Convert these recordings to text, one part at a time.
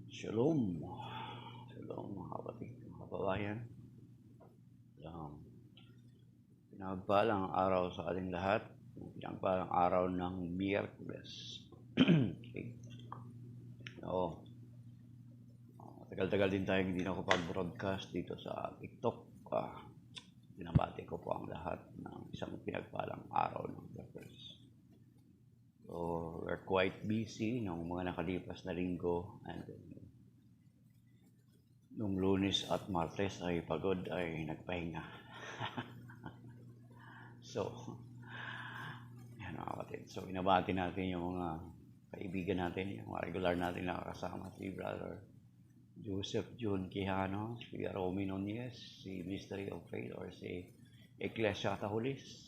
Shalom. Shalom mga kapatid, mga kababayan. Um, Pinagpalang araw sa ating lahat. Pinagpalang araw ng Miyerkules. Okay. Oo. Tagal-tagal din tayo hindi nakapag-broadcast dito sa TikTok. Binabati ko po ang lahat ng isang pinagpalang araw ng Miyerkules. So, we're quite busy ng mga nakalipas na linggo, and nung Lunes at Martes ay pagod ay nagpahinga. So, yan mga kapatid. So, binabati natin yung mga kaibigan natin, yung mga regular natin na kasama, si Brother Joseph June Quijano, si Romy Nunez, si Mystery of Faith, or si Iglesia Tahulis.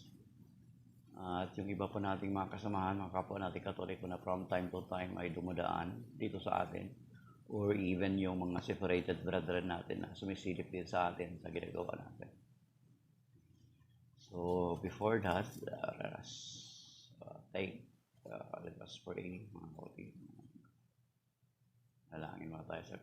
At yung iba pa nating mga kasamahan, mga kapwa natin Katoliko na from time to time ay dumadaan dito sa atin, or even yung mga separated brethren natin na sumisilip din sa atin sa ginagawa natin. So, before that, let us pray, mga kapatid. Nalangin muna tayo sa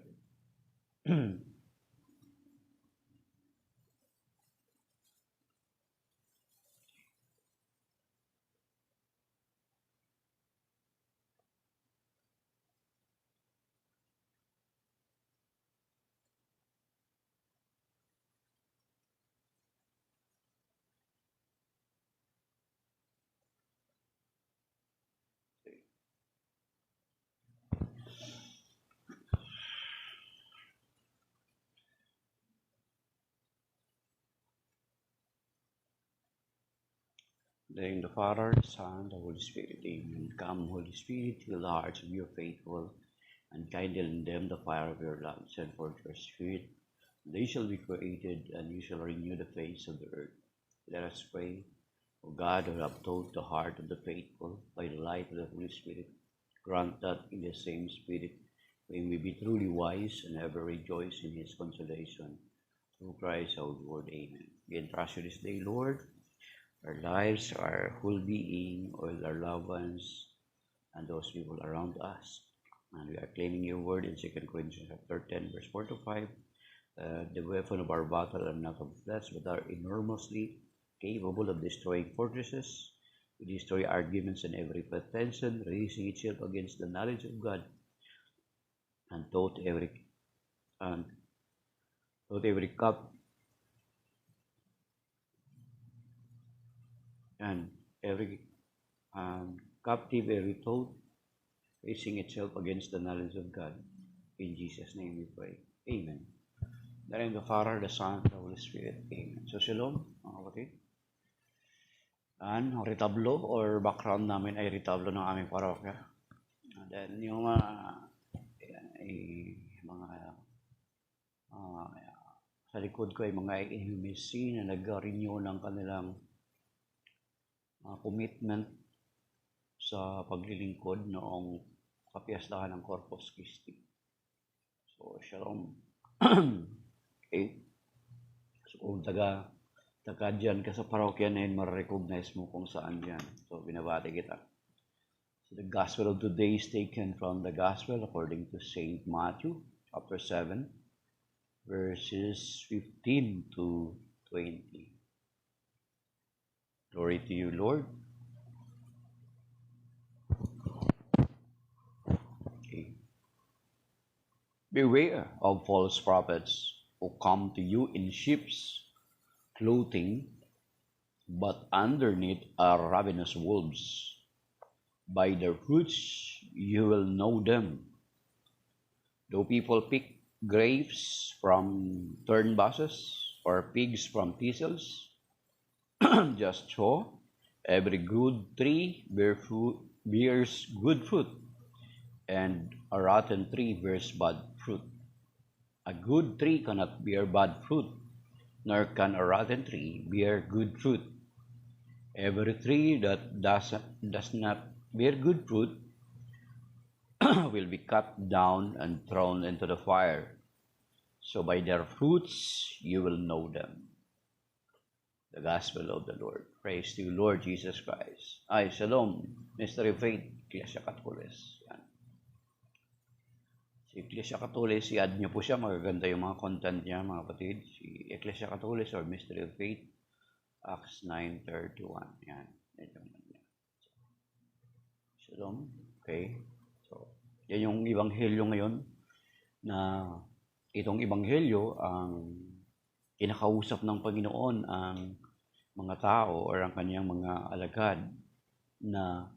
In the name of the Father, the Son, the Holy Spirit. Amen. Come, Holy Spirit, fill the hearts of your faithful, and kindle in them the fire of your love. Send forth your Spirit, they shall be created, and you shall renew the face of the earth. Let us pray. O God, who have taught the heart of the faithful by the light of the Holy Spirit, grant that in the same Spirit we may be truly wise and ever rejoice in His consolation. Through Christ our Lord. Amen. We entrust you this day, Lord, our lives, our whole being, all our loved ones, and those people around us. And we are claiming your word in 2 Corinthians chapter 10, verse 4 to 5. The weapon of our battle are not of flesh, but are enormously capable of destroying fortresses. We destroy arguments and every pretension, raising itself against the knowledge of God, and taught every cup and every captive every thought, raising itself against the knowledge of God. In Jesus' name we pray. Amen. In the name of the Father, the Son, the Holy Spirit. Amen. So, shalom, mga kapatid. Ang retablo or background namin ay retablo ng aming parokya. And then, yung sa likod ko ay mga inhumisi na nag-renew ng kanilang commitment sa paglilingkod noong kapiyastahan ng Corpus Christi. So, shalom. Okay. So, kung taga dyan ka sa parokya na yun, ma-recognize mo kung saan dyan. So, binabati kita. So, the gospel of today is taken from the gospel according to St. Matthew, chapter 7, verses 15 to 20. Glory to you, Lord. Okay. Beware of false prophets who come to you in sheep's clothing, but underneath are ravenous wolves. By their fruits you will know them. Do people pick grapes from thorn bushes or figs from thistles? Just so, every good tree bears good fruit, and a rotten tree bears bad fruit. A good tree cannot bear bad fruit, nor can a rotten tree bear good fruit. Every tree that does not bear good fruit will be cut down and thrown into the fire. So by their fruits you will know them. The Gospel of the Lord. Praise to you, Lord Jesus Christ. Ay, shalom. Mystery of Faith, Iglesia Catholic. Yan. Si Ecclesia Catholic, i-add niyo po siya, magaganda yung mga content niya, mga kapatid. Si Ecclesia Catholic or Mystery of Faith, Acts 9:31. Yan. Shalom. Okay. So, yan yung ebanghelyo ngayon na itong ebanghelyo ang kinakausap ng Panginoon ang mga tao or ang kanyang mga alagad na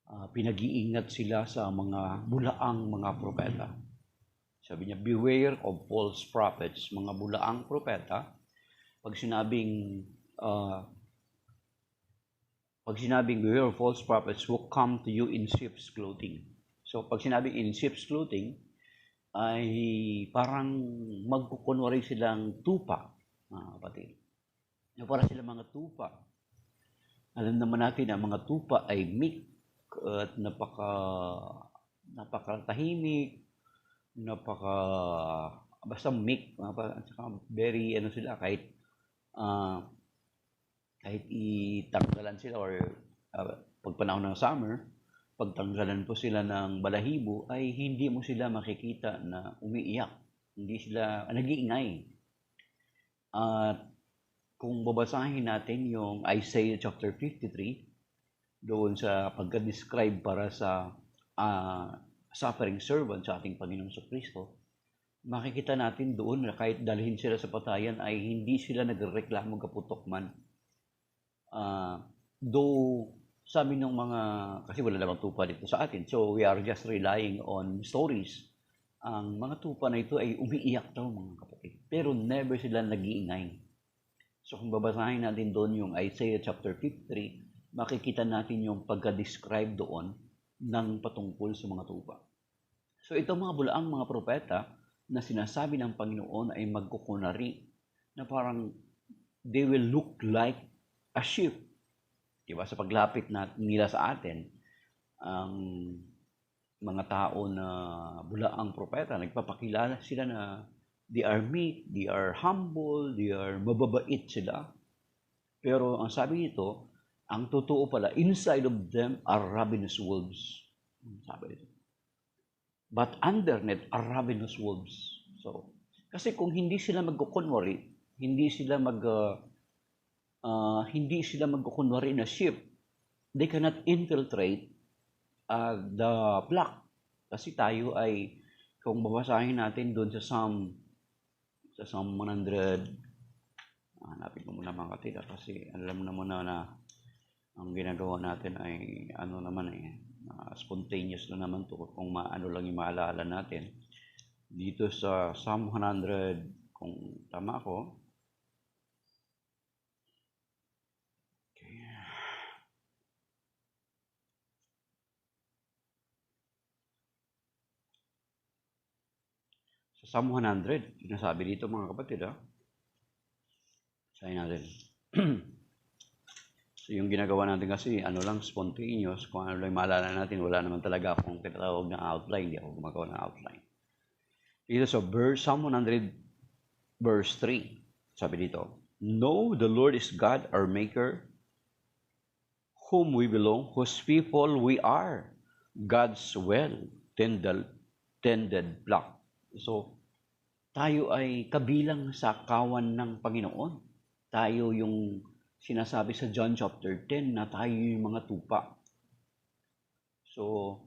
pinag-iingat sila sa mga bulaang mga propeta. Sabi niya, beware of false prophets, mga bulaang propeta. Pag sinabing beware of false prophets who come to you in sheep's clothing. So, pag sinabing in sheep's clothing, ay parang magkukunwari silang tupa, mga kapatid. Para sila mga tupa. Alam naman natin na mga tupa ay meek at napakatahimik, basta meek, at saka very, sila, kahit itanggalan sila or pag panahon ng summer, pagtanggalan po sila ng balahibo, ay hindi mo sila makikita na umiiyak. Hindi sila nag-iingay. At kung babasahin natin yung Isaiah chapter 53, doon sa pagka-describe para sa suffering servant sa ating Panginoong Kristo, makikita natin doon na kahit dalhin sila sa patayan ay hindi sila nagreklamo kaputok man. Though sabi ng mga, kasi wala namang tupa dito sa atin, so we are just relying on stories. Ang mga tupa na ito ay umiiyak daw, mga kapatid, pero never sila nag-iingay. So kung babasahin natin doon yung Isaiah chapter 53, makikita natin yung pagka-describe doon ng patungkol sa mga tupa. So itong mga bulaang mga propeta na sinasabi ng Panginoon ay magkukunari na parang they will look like a sheep. Diba? Sa paglapit nila sa atin, ang mga tao na bulaang propeta, nagpapakilala sila na they are meek, they are humble, they are mababait sila. Pero ang sabi nito, ang totoo pala, inside of them are ravenous wolves. Sabi nito. But underneath are ravenous wolves. So, kasi kung hindi sila magkukunwari, hindi sila magkukunwari na sheep, they cannot infiltrate the flock. Kasi tayo ay, kung babasahin natin doon sa Psalm 100, hanapin ko muna mga katila kasi alam na muna na ang ginagawa natin ay spontaneous na naman to kung ano lang yung maalala natin. Dito sa Psalm 100, kung tama ako, Psalm 100, sinasabi dito mga kapatid, sabi natin. So yung ginagawa natin kasi, spontaneous, kung ano lang maalala natin, wala naman talaga akong tinatawag na outline, hindi ako gumagawa ng outline. Dito sa Psalm 100, verse 3, sabi dito, know the Lord is God, our Maker, whom we belong, whose people we are, God's well-tended flock. So, tayo ay kabilang sa kawan ng Panginoon. Tayo yung sinasabi sa John chapter 10 na tayo yung mga tupa. So,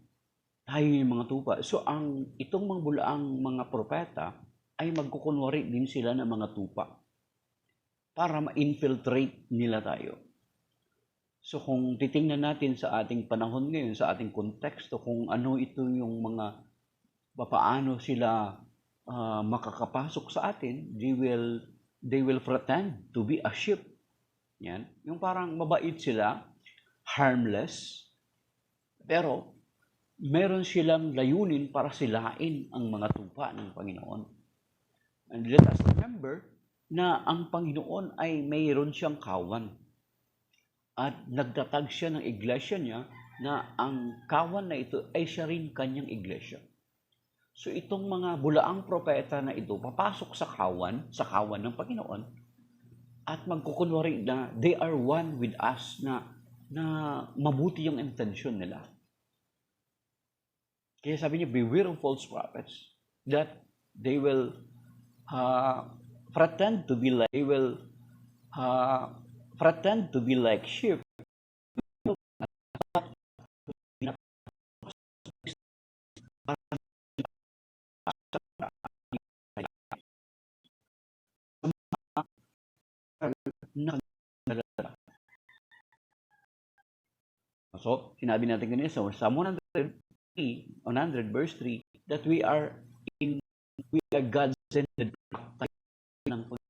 tayo yung mga tupa. So, itong mga bulaang mga propeta ay magkukunwari din sila ng mga tupa para ma-infiltrate nila tayo. So, kung titingnan natin sa ating panahon ngayon, sa ating konteksto, kung ano ito yung mga paano sila makakapasok sa atin, they will pretend to be a sheep. Yan. Yung parang mabait sila, harmless, pero meron silang layunin para silain ang mga tupa ng Panginoon. And let us remember na ang Panginoon ay mayroon siyang kawan. At nagtatag siya ng iglesia niya na ang kawan na ito ay siya rin kanyang iglesia. So itong mga bulaang propeta na ito, papasok sa kawan ng Panginoon, at magkukunwari na they are one with us, na mabuti yung intention nila. Kaya sabi niya, beware of false prophets, that they will pretend to be like sheep. So, sinabi natin kanina sa Psalm 100 verse 3 that we are God's sended ng Panginoon.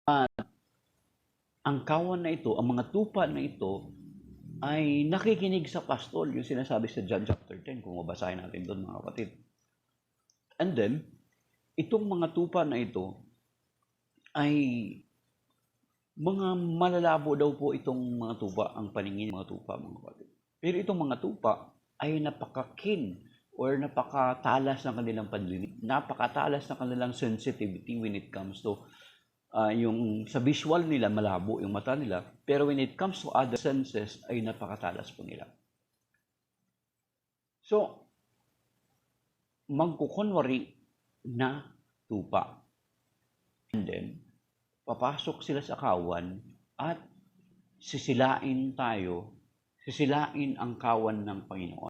At ang kawan na ito, ang mga tupa na ito ay nakikinig sa pastol, yung sinasabi sa John chapter 10, kung mabasahin natin doon mga kapatid. And then, itong mga tupa na ito ay mga malalabo daw po itong mga tupa, ang paningin ng mga tupa mga kapatid. Pero itong mga tupa ay napaka-keen or napakatalas ng kanilang pandinig, napakatalas ng kanilang sensitivity when it comes to yung sa visual nila malabo yung mata nila, pero when it comes to other senses ay napakatalas po nila. So, magkukunwari na tupa. And then, papasok sila sa kawan at sisilain ang kawan ng Panginoon.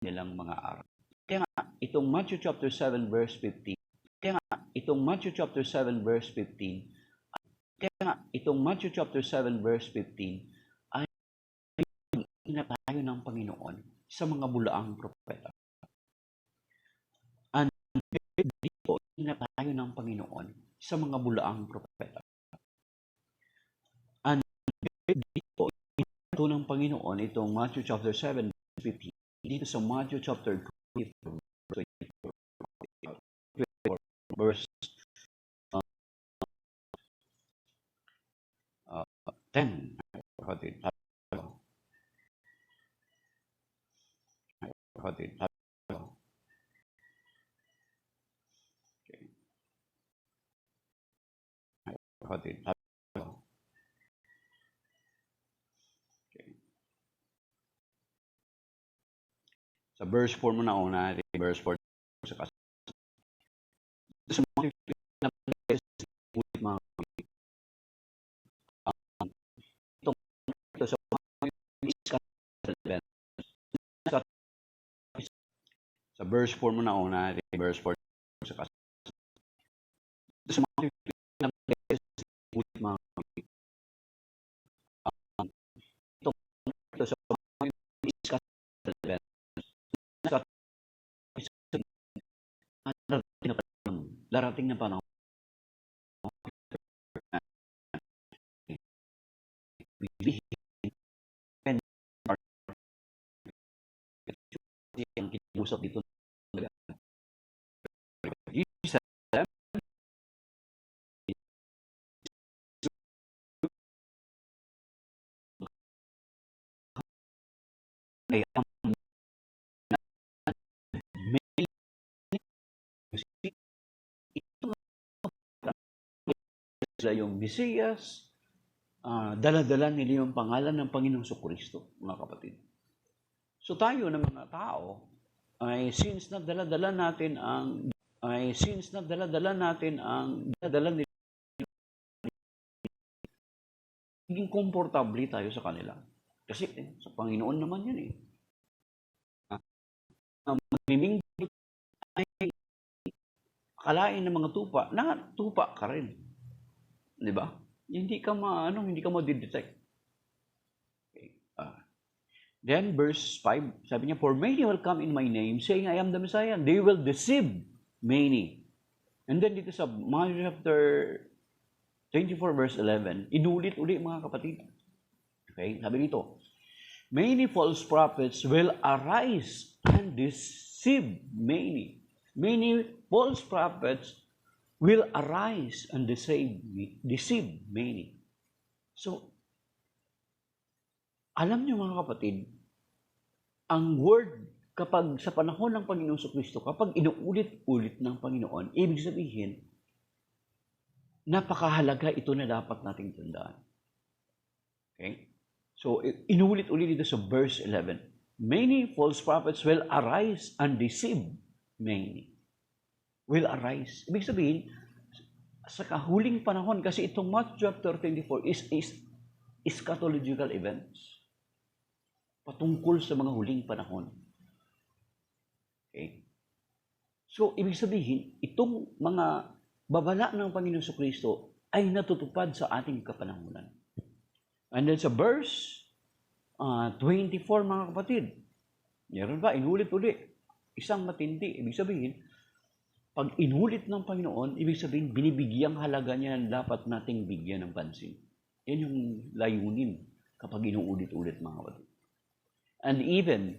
Nilang mga araw. Kaya nga, itong Matthew chapter 7 verse 15, ay na tayo ng Panginoon sa mga bulaang propeta. And dito, na tayo ng Panginoon sa mga bulaang propeta. And dito, ito ng Panginoon, itong Matthew chapter 7 verse 15, dito sa Matthew chapter 24 verse 10. Sa verse 4 mo na una, verse 4 sa kasi. Sa mga ito sa sa verse 4 mo na una, verse 4 sa kasi. Sa mga ito sa darating na panahon ang kinusap dito ay yung Mesiyas, dala-dala nila yung pangalan ng Panginoong Jesucristo, mga kapatid. So tayo na mga tao, ay since na dala-dala natin ang dala nila, maging komportable tayo sa kanila. Kasi sa Panginoon naman yan eh. Magmiminggo ay akalain ng mga tupa, na tupa ka rin. Di ba? Hindi ka ma-detect. Okay. Then verse 5, sabi niya, for many will come in my name, saying, I am the Messiah. They will deceive many. And then dito sa Matthew chapter 24 verse 11, inulit-ulit mga kapatid. Okay, sabi dito, many false prophets will arise and deceive many. Many false prophets will arise and deceive many. So, alam niyo mga kapatid, ang word kapag sa panahon ng Panginoong Jesucristo, kapag inuulit-ulit ng Panginoon, ibig sabihin, napakahalaga ito na dapat nating tandaan. Okay? So, inulit-ulit dito sa verse 11. Many false prophets will arise and deceive many. Will arise. Ibig sabihin, sa kahuling panahon, kasi itong Matthew chapter 24 is eschatological events. Patungkol sa mga huling panahon. Okay? So, ibig sabihin, itong mga babala ng Panginoon Kristo ay natutupad sa ating kapanahunan. And then sa verse 24, mga kapatid, meron ba? Inulit-ulit. Isang matindi. Ibig sabihin, pag inulit ng Panginoon, ibig sabihin, binibigyang halaga niya na dapat nating bigyan ng pansin. Yan yung layunin kapag inuulit-ulit, mga kapatid. And even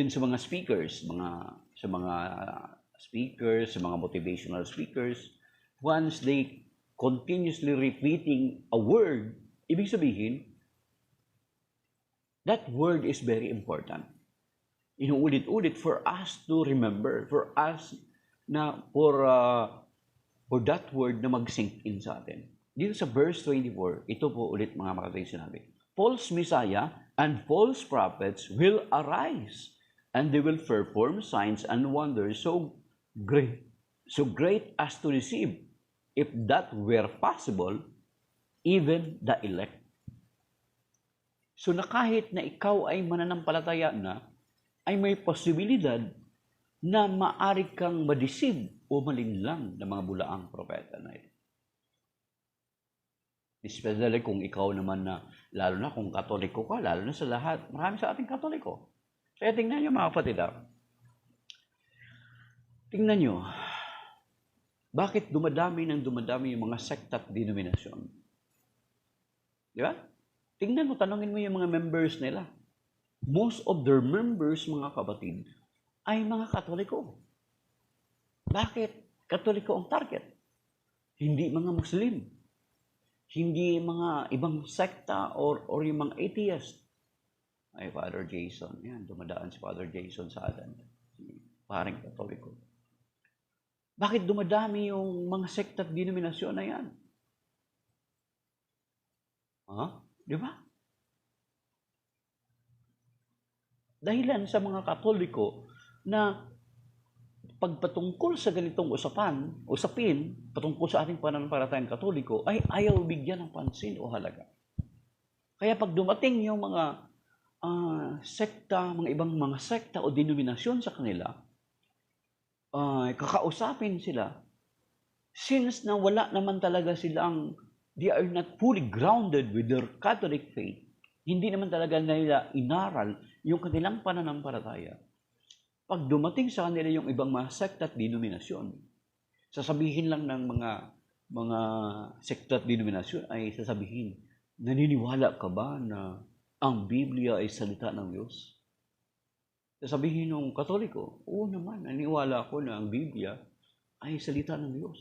sa mga speakers, sa mga motivational speakers, once they continuously repeating a word, ibig sabihin, that word is very important. Inuulit-ulit for us to remember, for us for that word na mag-sink in sa atin. Dito sa verse 24, ito po ulit mga makatay sinabi. False Messiah and false prophets will arise, and they will perform signs and wonders so great as to deceive, if that were possible, even the elect. So na kahit na ikaw ay mananampalataya na, ay may posibilidad na maari kang madeceive o malinlang ng mga bulaang propeta na ito. Especially kung ikaw naman na, lalo na kung Katoliko ka, lalo na sa lahat, marami sa ating Katoliko. Kaya tingnan nyo mga kapatid, tingnan nyo, bakit dumadami yung mga sekta at denominasyon? Di ba? Tingnan mo, tanongin mo yung mga members nila. Most of their members, mga kapatid, ay mga Katoliko. Bakit Katoliko ang target? Hindi mga Muslim. Hindi mga ibang sekta or yung mga atheist. Ay, Father Jason. Yan, dumadaan si Father Jason sa atin. Parang Katoliko. Bakit dumadami yung mga sekta at denominasyon na yan? Di ba? Dahilan sa mga Katoliko na pagpatungkol sa ganitong usapin, patungkol sa ating pananampalatayang Katoliko, ay ayaw bigyan ng pansin o halaga. Kaya pag dumating yung mga sekta, mga ibang mga sekta o denominasyon sa kanila, kakausapin sila, since na wala naman talaga silang, they are not fully grounded with their Catholic faith, hindi naman talaga nila inaral yung kanilang pananampalataya. Pag dumating sa kanila yung ibang mga sekta at denominasyon, sasabihin lang ng mga sekta at denominasyon ay sasabihin, naniniwala ka ba na ang Biblia ay salita ng Diyos? Sasabihin ng Katoliko, oo naman, naniniwala ko na ang Biblia ay salita ng Diyos.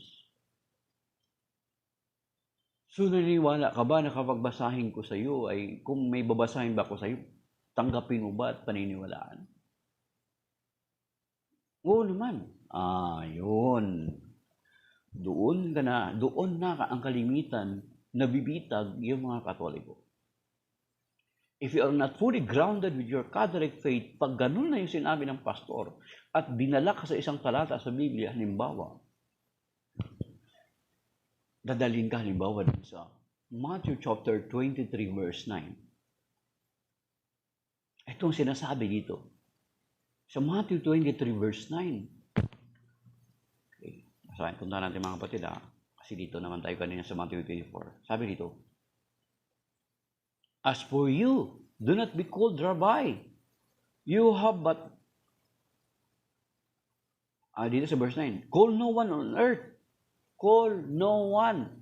So, naniniwala ka ba na kapag basahin ko sa iyo, ay kung may babasahin ba ko sa iyo, tanggapin mo ba at paniniwalaan? Oo naman. Yun. Doon na ang kalimitan na bibitag yung mga Katoliko. If you are not fully grounded with your Catholic faith, pag ganun na yung sinabi ng pastor at dinala ka sa isang talata sa Biblia, halimbawa, dadalhin ka halimbawa din sa Matthew chapter 23 verse 9. Itong sinasabi dito. Sa Matthew 23 verse 9. Okay. Masahin, punta natin mga kapatid kasi dito naman tayo kanina sa Matthew 24. Sabi dito, as for you, do not be called Rabbi. You have but, dito sa verse 9, call no one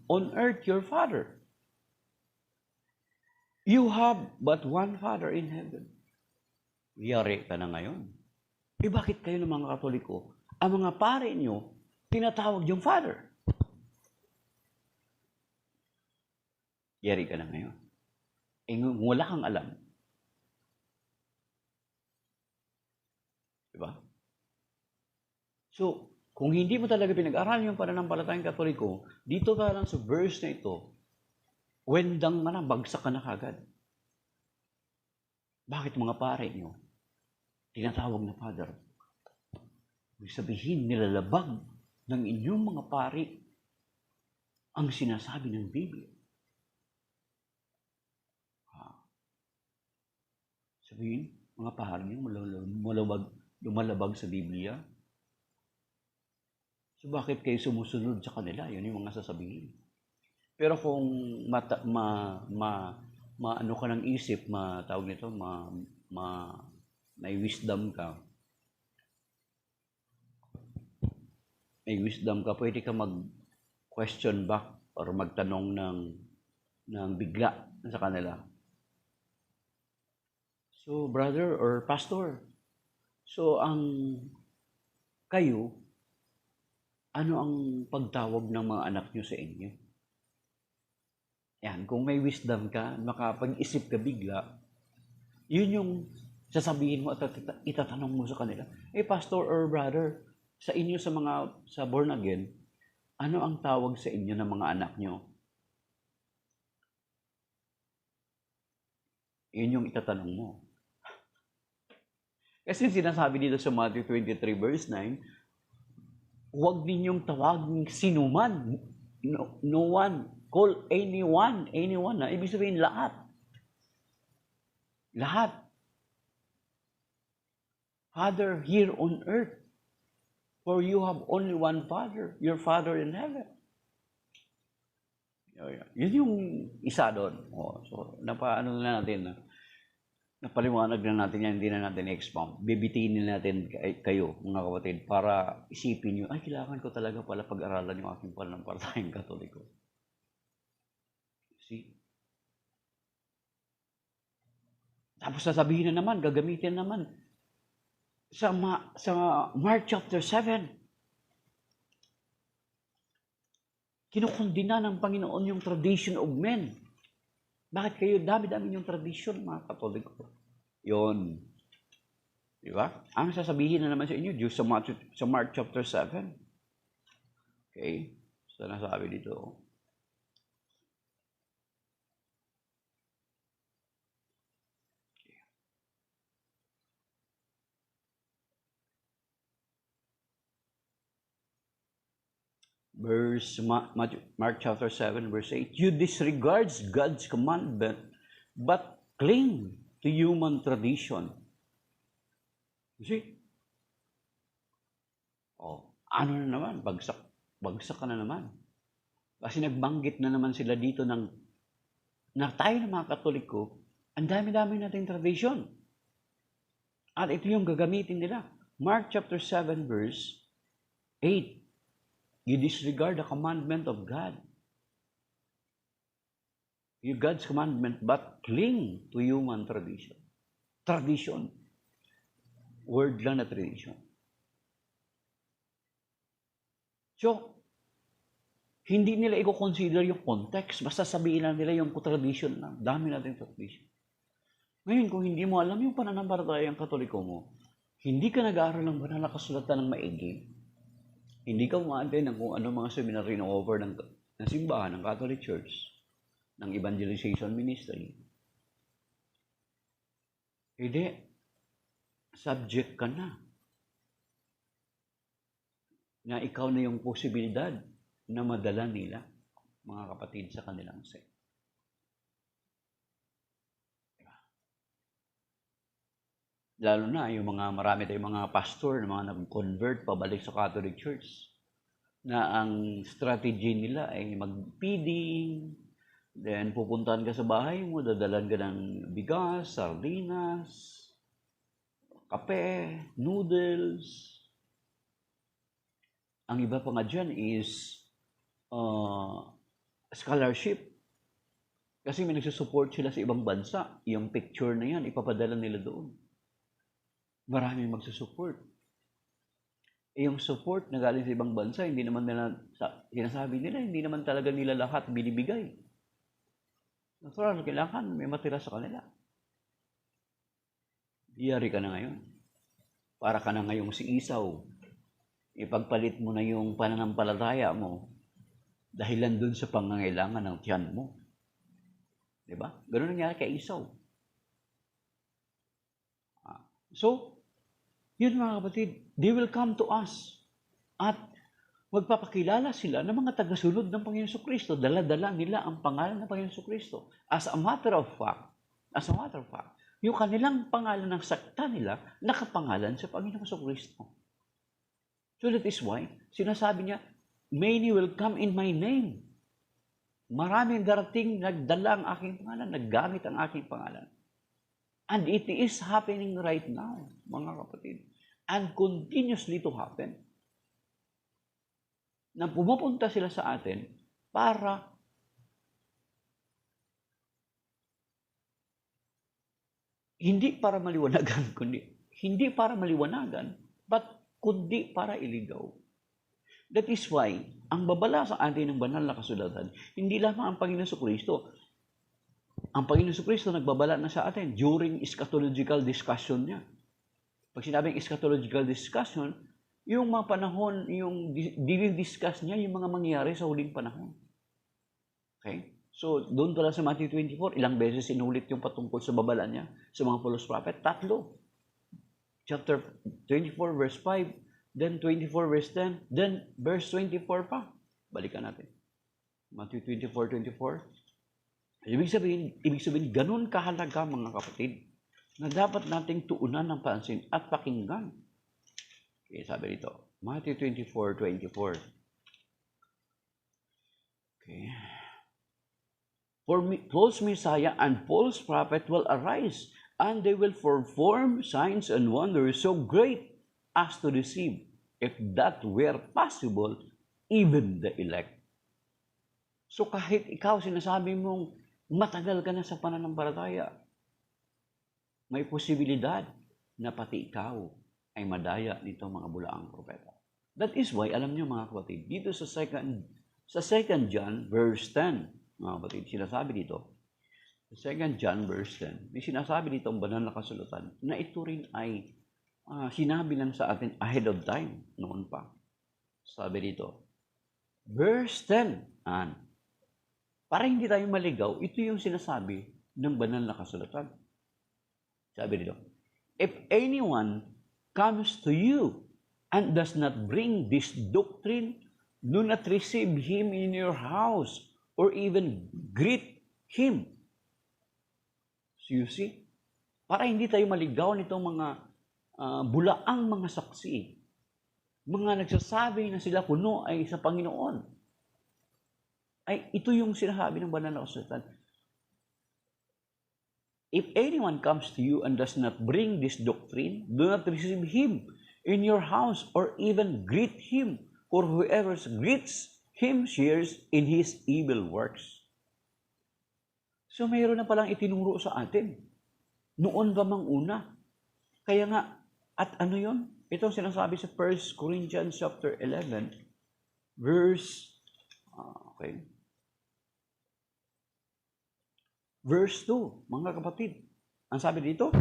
on earth your Father. You have but one Father in heaven. Yari ka na ngayon. Bakit kayo ng mga Katoliko, ang mga pare nyo, tinatawag yung Father? Yari ka na ngayon. Wala kang alam. Diba? So, kung hindi mo talaga pinag-aralan yung pananampalatayang Katoliko, dito ka lang sa verse na ito, wendang na bagsak ka na kagad. Bakit mga pare nyo tinatawag na Father? Ibig sabihin, nilalabag ng inyong mga pari ang sinasabi ng Biblia. Sabihin, mga pari nyo lumalabag sa Biblia. So bakit kayo sumusunod sa kanila? Yun yung mga sasabihin. Pero kung ano ka ng isip, tawag nito, may wisdom ka, pwede ka mag-question back or magtanong ng bigla sa kanila. So, brother or pastor, so kayo, ano ang pagtawag ng mga anak nyo sa inyo? Yan, kung may wisdom ka, makapag-isip ka bigla, yun yung sasabihin mo at itatanong mo sa kanila. Pastor or brother, sa inyo sa born again, ano ang tawag sa inyo ng mga anak nyo? Yun yung itatanong mo. Kasi sinasabi dito sa Matthew 23 verse 9, huwag ninyong tawagin sinuman. No one. Call anyone. Anyone na. Ibig sabihin lahat. Lahat. Father here on earth. For you have only one Father. Your Father in heaven. Yun yung isa doon. So, napaano na natin napaliwanag na natin yan, hindi na natin expound. Bibitiin na natin kayo, mga kapatid, para isipin nyo, kailangan ko talaga pala pag-aralan yung aking pananampalatayang Katoliko. See? Tapos sasabihin na naman, gagamitin naman. Sa Mark chapter 7, kinukundina ng Panginoon yung tradition of men. Bakit kayo dami-dami yung tradition, mga Katoliko? Yun. Di ba? Ang sasabihin na naman sa inyo, Diyos sa Mark chapter 7. Okay? So, nasabi dito. Mark chapter 7, verse 8. You disregard God's commandment, but cling to human tradition. You see? Ano na naman? Bagsak ka na naman. Kasi nagbanggit na naman sila dito na tayo na mga Katoliko, ang dami-dami nating tradition. At ito yung gagamitin nila. Mark chapter 7, verse 8. You disregard the commandment of God. You God's commandment, but cling to human tradition. Tradition. Word lang na tradition. So, hindi nila i-consider yung context. Basta sabihin lang nila yung tradition lang. Dami natin tradition. Ngayon, kung hindi mo alam yung pananampalatayang Katoliko mo, hindi ka nag-aaral ng banal na kasulatan ng maigi, hindi ka umaantay ng kung ano mga seminary na over ng simbahan, ng Catholic Church, ng evangelization ministry. Hindi. Subject ka na. Na ikaw na yung posibilidad na madala nila, mga kapatid, sa kanilang sect. Lalo na yung marami tayong mga pastor na mga nag-convert pabalik sa Catholic Church na ang strategy nila ay mag-feeding, then pupuntahan ka sa bahay mo, dadalan ka ng bigas, sardinas, kape, noodles. Ang iba pa nga dyan is scholarship. Kasi may nagsusupport sila sa ibang bansa. Yung picture na yan, ipapadala nila doon. Maraming magsusupport. Yung support na galing sa ibang bansa, hindi naman nila, sinasabi nila, hindi naman talaga nila lahat binibigay. Natural, kailangan may matira sa kanila. Iyari ka na ngayon. Para ka na ngayong si Esau. Ipagpalit mo na yung pananampalataya mo dahilan dun sa pangangailangan ng tiyan mo. Diba? Ganun nangyari kay Esau. So, yun mga kapatid, they will come to us at magpapakilala sila ng mga tagasunod ng Panginoon Kristo. Dala-dala nila ang pangalan ng Panginoon Kristo. As a matter of fact, yung kanilang pangalan ng sakta nila, nakapangalan sa Panginoon Kristo. So that is why, sinasabi niya, many will come in my name. Maraming darating nagdala ang aking pangalan, naggamit ang aking pangalan. And it is happening right now, mga kapatid. And continuously to happen. Na pumupunta sila sa atin para hindi para maliwanagan, but kundi para iligaw. That is why, ang babala sa atin ng banal na kasulatan, hindi lamang ang Panginoon Kristo. Ang Panginoon Kristo nagbabala na sa atin during eschatological discussion niya. Pag sinabing eschatological discussion, yung mga panahon, yung dinidiscuss niya, yung mga mangyayari sa huling panahon. Okay? So, doon pala sa Matthew 24, ilang beses inulit yung patungkol sa babala niya sa mga false prophet? 3. Chapter 24, verse 5, then 24, verse 10, then verse 24 pa. Balikan natin. Matthew 24:24. Ibig sabihin, ganun kahalaga mga kapatid, na dapat nating tuunan ng pansin at pakinggan. Okay, sabi dito, Matthew 24:24. Okay. For false Messiah and false prophet will arise, and they will perform signs and wonders so great as to deceive, if that were possible, even the elect. So kahit ikaw sinasabi mong matagal ka na sa pananampalataya, may posibilidad na pati ikaw ay madaya nito mga bulaang propeta. That is why, alam niyo mga kapatid, dito sa 2 John verse 10, mga kapatid, sinasabi dito, sa 2 John verse 10, may sinasabi dito ang banal na kasulatan na ito rin ay sinabi lang sa atin ahead of time, noon pa. Sabi dito, verse 10, para hindi tayo maligaw, ito yung sinasabi ng banal na kasulatan. Sabi dito, if anyone comes to you and does not bring this doctrine, do not receive him in your house or even greet him. So you see, para hindi tayo maligaw nitong mga bulaang mga saksi, mga nagsasabi na sila kuno ay sa Panginoon, ay ito yung sinasabi ng banal na kasulatan. If anyone comes to you and does not bring this doctrine, do not receive him in your house or even greet him, for whoever greets him shares in his evil works. So mayroon na palang itinuro sa atin. Noon pa mang una. Kaya nga, at ano yun? Ito sinasabi sa 1 Corinthians chapter 11, verse, verse 2, mga kapatid. Ang sabi dito,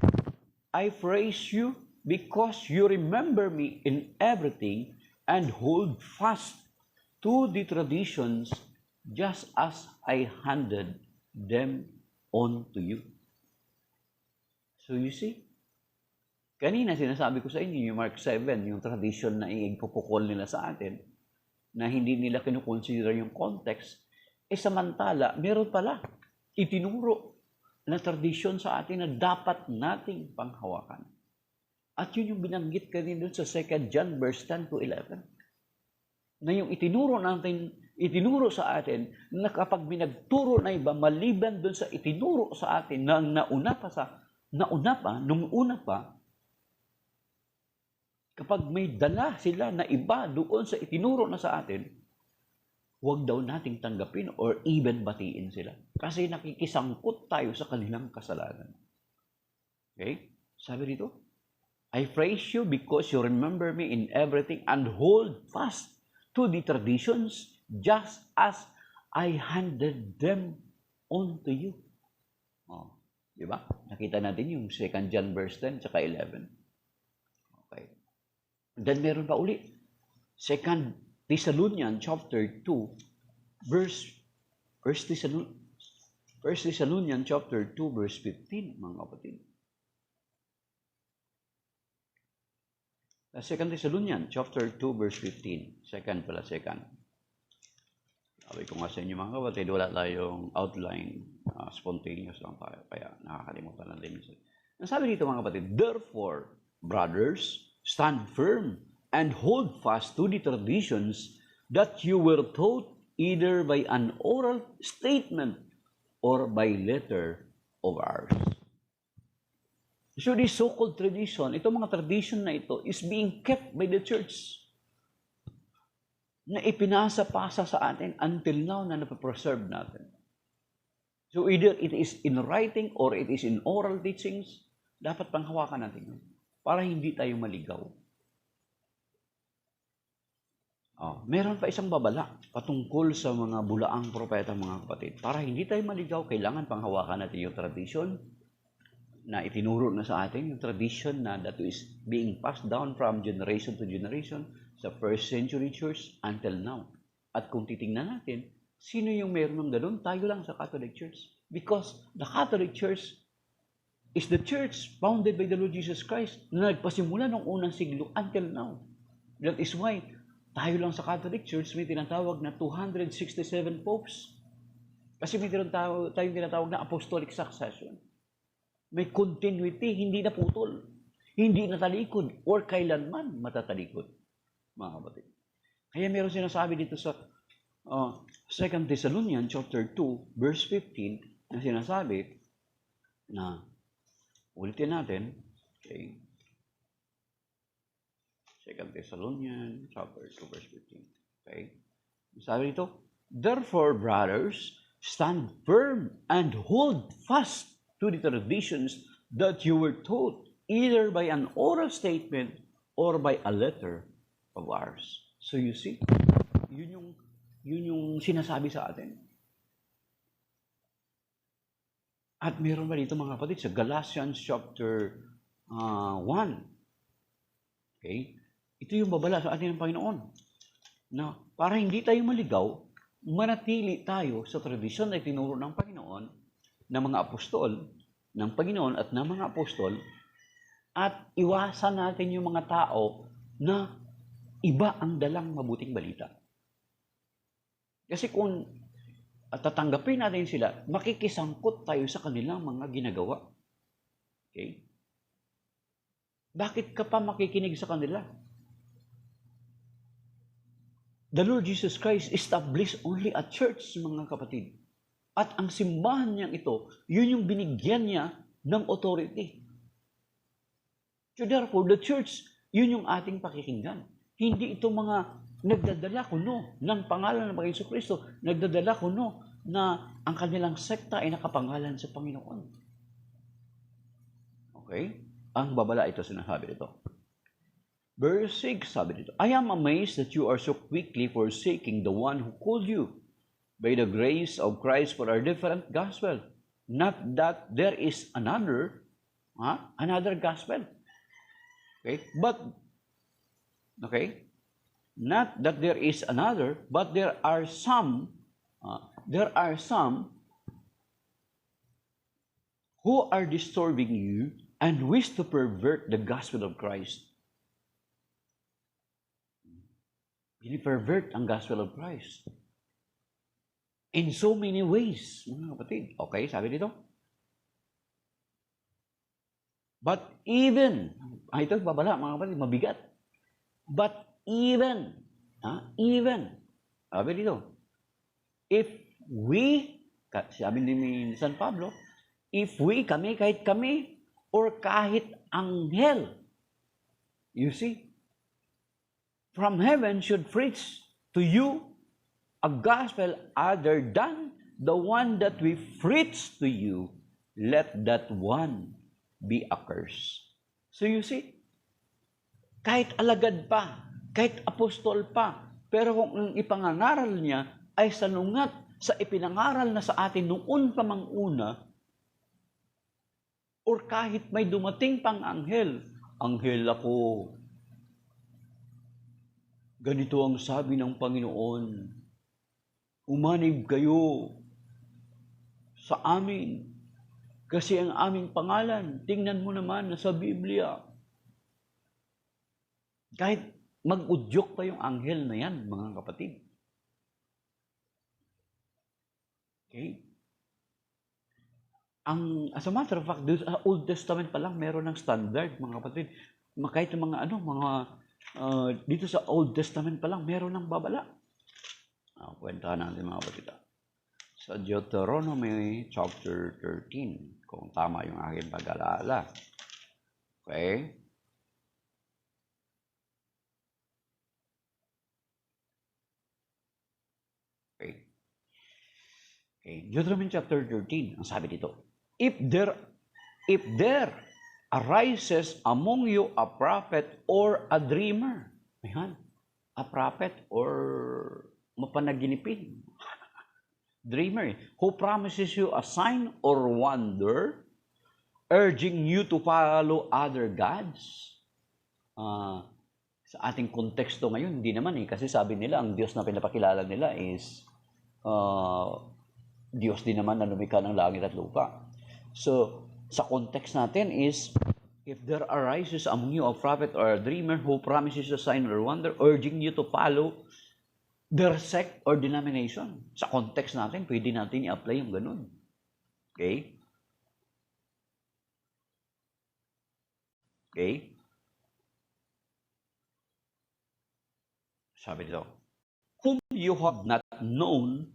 I praise you because you remember me in everything and hold fast to the traditions just as I handed them on to you. So you see, kanina sinasabi ko sa inyo yung Mark 7, yung tradition na ipupukol nila sa atin, na hindi nila kinukonsider yung context, samantala, meron pala itinuro na tradisyon sa atin na dapat nating panghawakan. At yun yung binanggit kanina dun sa 2 John verse 10 to 11. Na yung itinuro sa atin, na kapag binagturo na iba, maliban dun sa itinuro sa atin, na nung una pa, kapag may dala sila na iba doon sa itinuro na sa atin, huwag daw nating tanggapin or even batiin sila. Kasi nakikisangkot tayo sa kanilang kasalanan. Okay? Sabi dito, I praise you because you remember me in everything and hold fast to the traditions just as I handed them on to you. Di ba? Nakita natin yung 2 John verse 10 tsaka 11. Okay. Then meron pa uli. 2 Thessalonians chapter 2 verse 1 Thessalonians chapter 2 verse 15, mga kapatid. 2 Thessalonians chapter 2, verse 15. Second. Sabi ko nga sa inyo mga kapatid, wala tayong outline. Spontaneous lang tayo. Kaya nakakalimutan lang din. Ang sabi dito mga kapatid, therefore, brothers, stand firm and hold fast to the traditions that you were taught either by an oral statement or by letter of ours. So this so-called tradition, itong mga tradition na ito is being kept by the church na ipinasa-pasa sa atin until now na napapreserve natin. So either it is in writing or it is in oral teachings, dapat panghawakan natin yun para hindi tayo maligaw. Meron pa isang babala patungkol sa mga bulaang propeta mga kapatid. Para hindi tayo maligaw, kailangan panghawakan natin yung tradition na itinuro na sa atin, yung tradition na that is being passed down from generation to generation sa first century church until now. At kung titingnan natin, sino yung meron ng ganun? Tayo lang sa Catholic Church. Because the Catholic Church is the church founded by the Lord Jesus Christ na nagpasimula ng unang siglo until now. That is why tayo lang sa Catholic Church may tinatawag na 267 popes. Kasi may tayong tinatawag na apostolic succession. May continuity, hindi na putol, hindi natalikod, or kailanman matatalikod, mga kapatid. Kaya meron sinasabi dito sa 2 Thessalonians chapter 2, verse 15, na sinasabi na, ulitin natin, okay, 2 Thessalonians chapter 2, verse 15, okay, sabi dito, therefore, brothers, stand firm and hold fast to the traditions that you were taught, either by an oral statement or by a letter of ours. So you see, yun yung sinasabi sa atin. At meron ba dito mga kapatid sa Galatians chapter 1. Okay? Ito yung babala sa atin ng Panginoon. Na para hindi tayo maligaw, manatili tayo sa tradisyon na itinuro ng Panginoon ng mga apostol, ng Panginoon at ng mga apostol, at iwasan natin yung mga tao na iba ang dalang mabuting balita. Kasi kung tatanggapin natin sila, makikisangkot tayo sa kanilang mga ginagawa. Okay? Bakit ka pa makikinig sa kanila? The Lord Jesus Christ established only a church, mga kapatid. At ang simbahan niyang ito, yun yung binigyan niya ng authority. So therefore, the church, yun yung ating pakikinggan. Hindi ito mga nagdadala kuno ng pangalan ng Panginoon Kristo, nagdadala kuno na ang kanilang sekta ay nakapangalan sa Panginoon. Okay? Ang babala ito, sinasabi dito. Verse 6, sabi dito, I am amazed that you are so quickly forsaking the one who called you by the grace of Christ for a different gospel. Not that there is another gospel. Okay? Not that there is another, but there are some who are disturbing you and wish to pervert the gospel of Christ. Pini-pervert ang gospel of Christ. In so many ways, mga kapatid. Okay, sabi dito. But even, ito babala mga kapatid, mabigat. But even, sabi dito, if we, sabi ni San Pablo, if we, kahit kami, or kahit anghel, you see, from heaven should preach to you a gospel other than the one that we preach to you, let that one be accursed. So you see, kahit alagad pa, kahit apostol pa, pero kung ang ipangangaral niya ay salungat sa ipinangaral na sa atin noon pa mang una, or kahit may dumating pang anghel ako, ganito ang sabi ng Panginoon, umanib kayo sa amin. Kasi ang aming pangalan, tingnan mo naman na sa Biblia. Kahit mag-udyok pa yung anghel na yan, mga kapatid. Okay? As a matter of fact, sa Old Testament pa lang, meron ng standard, mga kapatid. Kahit yung dito sa Old Testament pa lang, meron ng babala. Kwentahan natin, mga kapatid. Sa Deuteronomy chapter 13, kung tama yung aking pag-alaala. Okay? Okay. Deuteronomy chapter 13, ang sabi dito, If there arises among you a prophet or a dreamer, ayan, a prophet or mapanaginipin, dreamer, who promises you a sign or wonder, urging you to follow other gods. Sa ating konteksto ngayon, hindi naman kasi sabi nila, ang Diyos na pinapakilala nila is Diyos din naman na lumikha ng langit at lupa. So, sa context natin is, if there arises among you a prophet or a dreamer who promises a sign or wonder, urging you to follow their sect or denomination. Sa context natin, pwede natin i-apply yung ganun. Okay? Okay? Sabi dito, whom you have not known,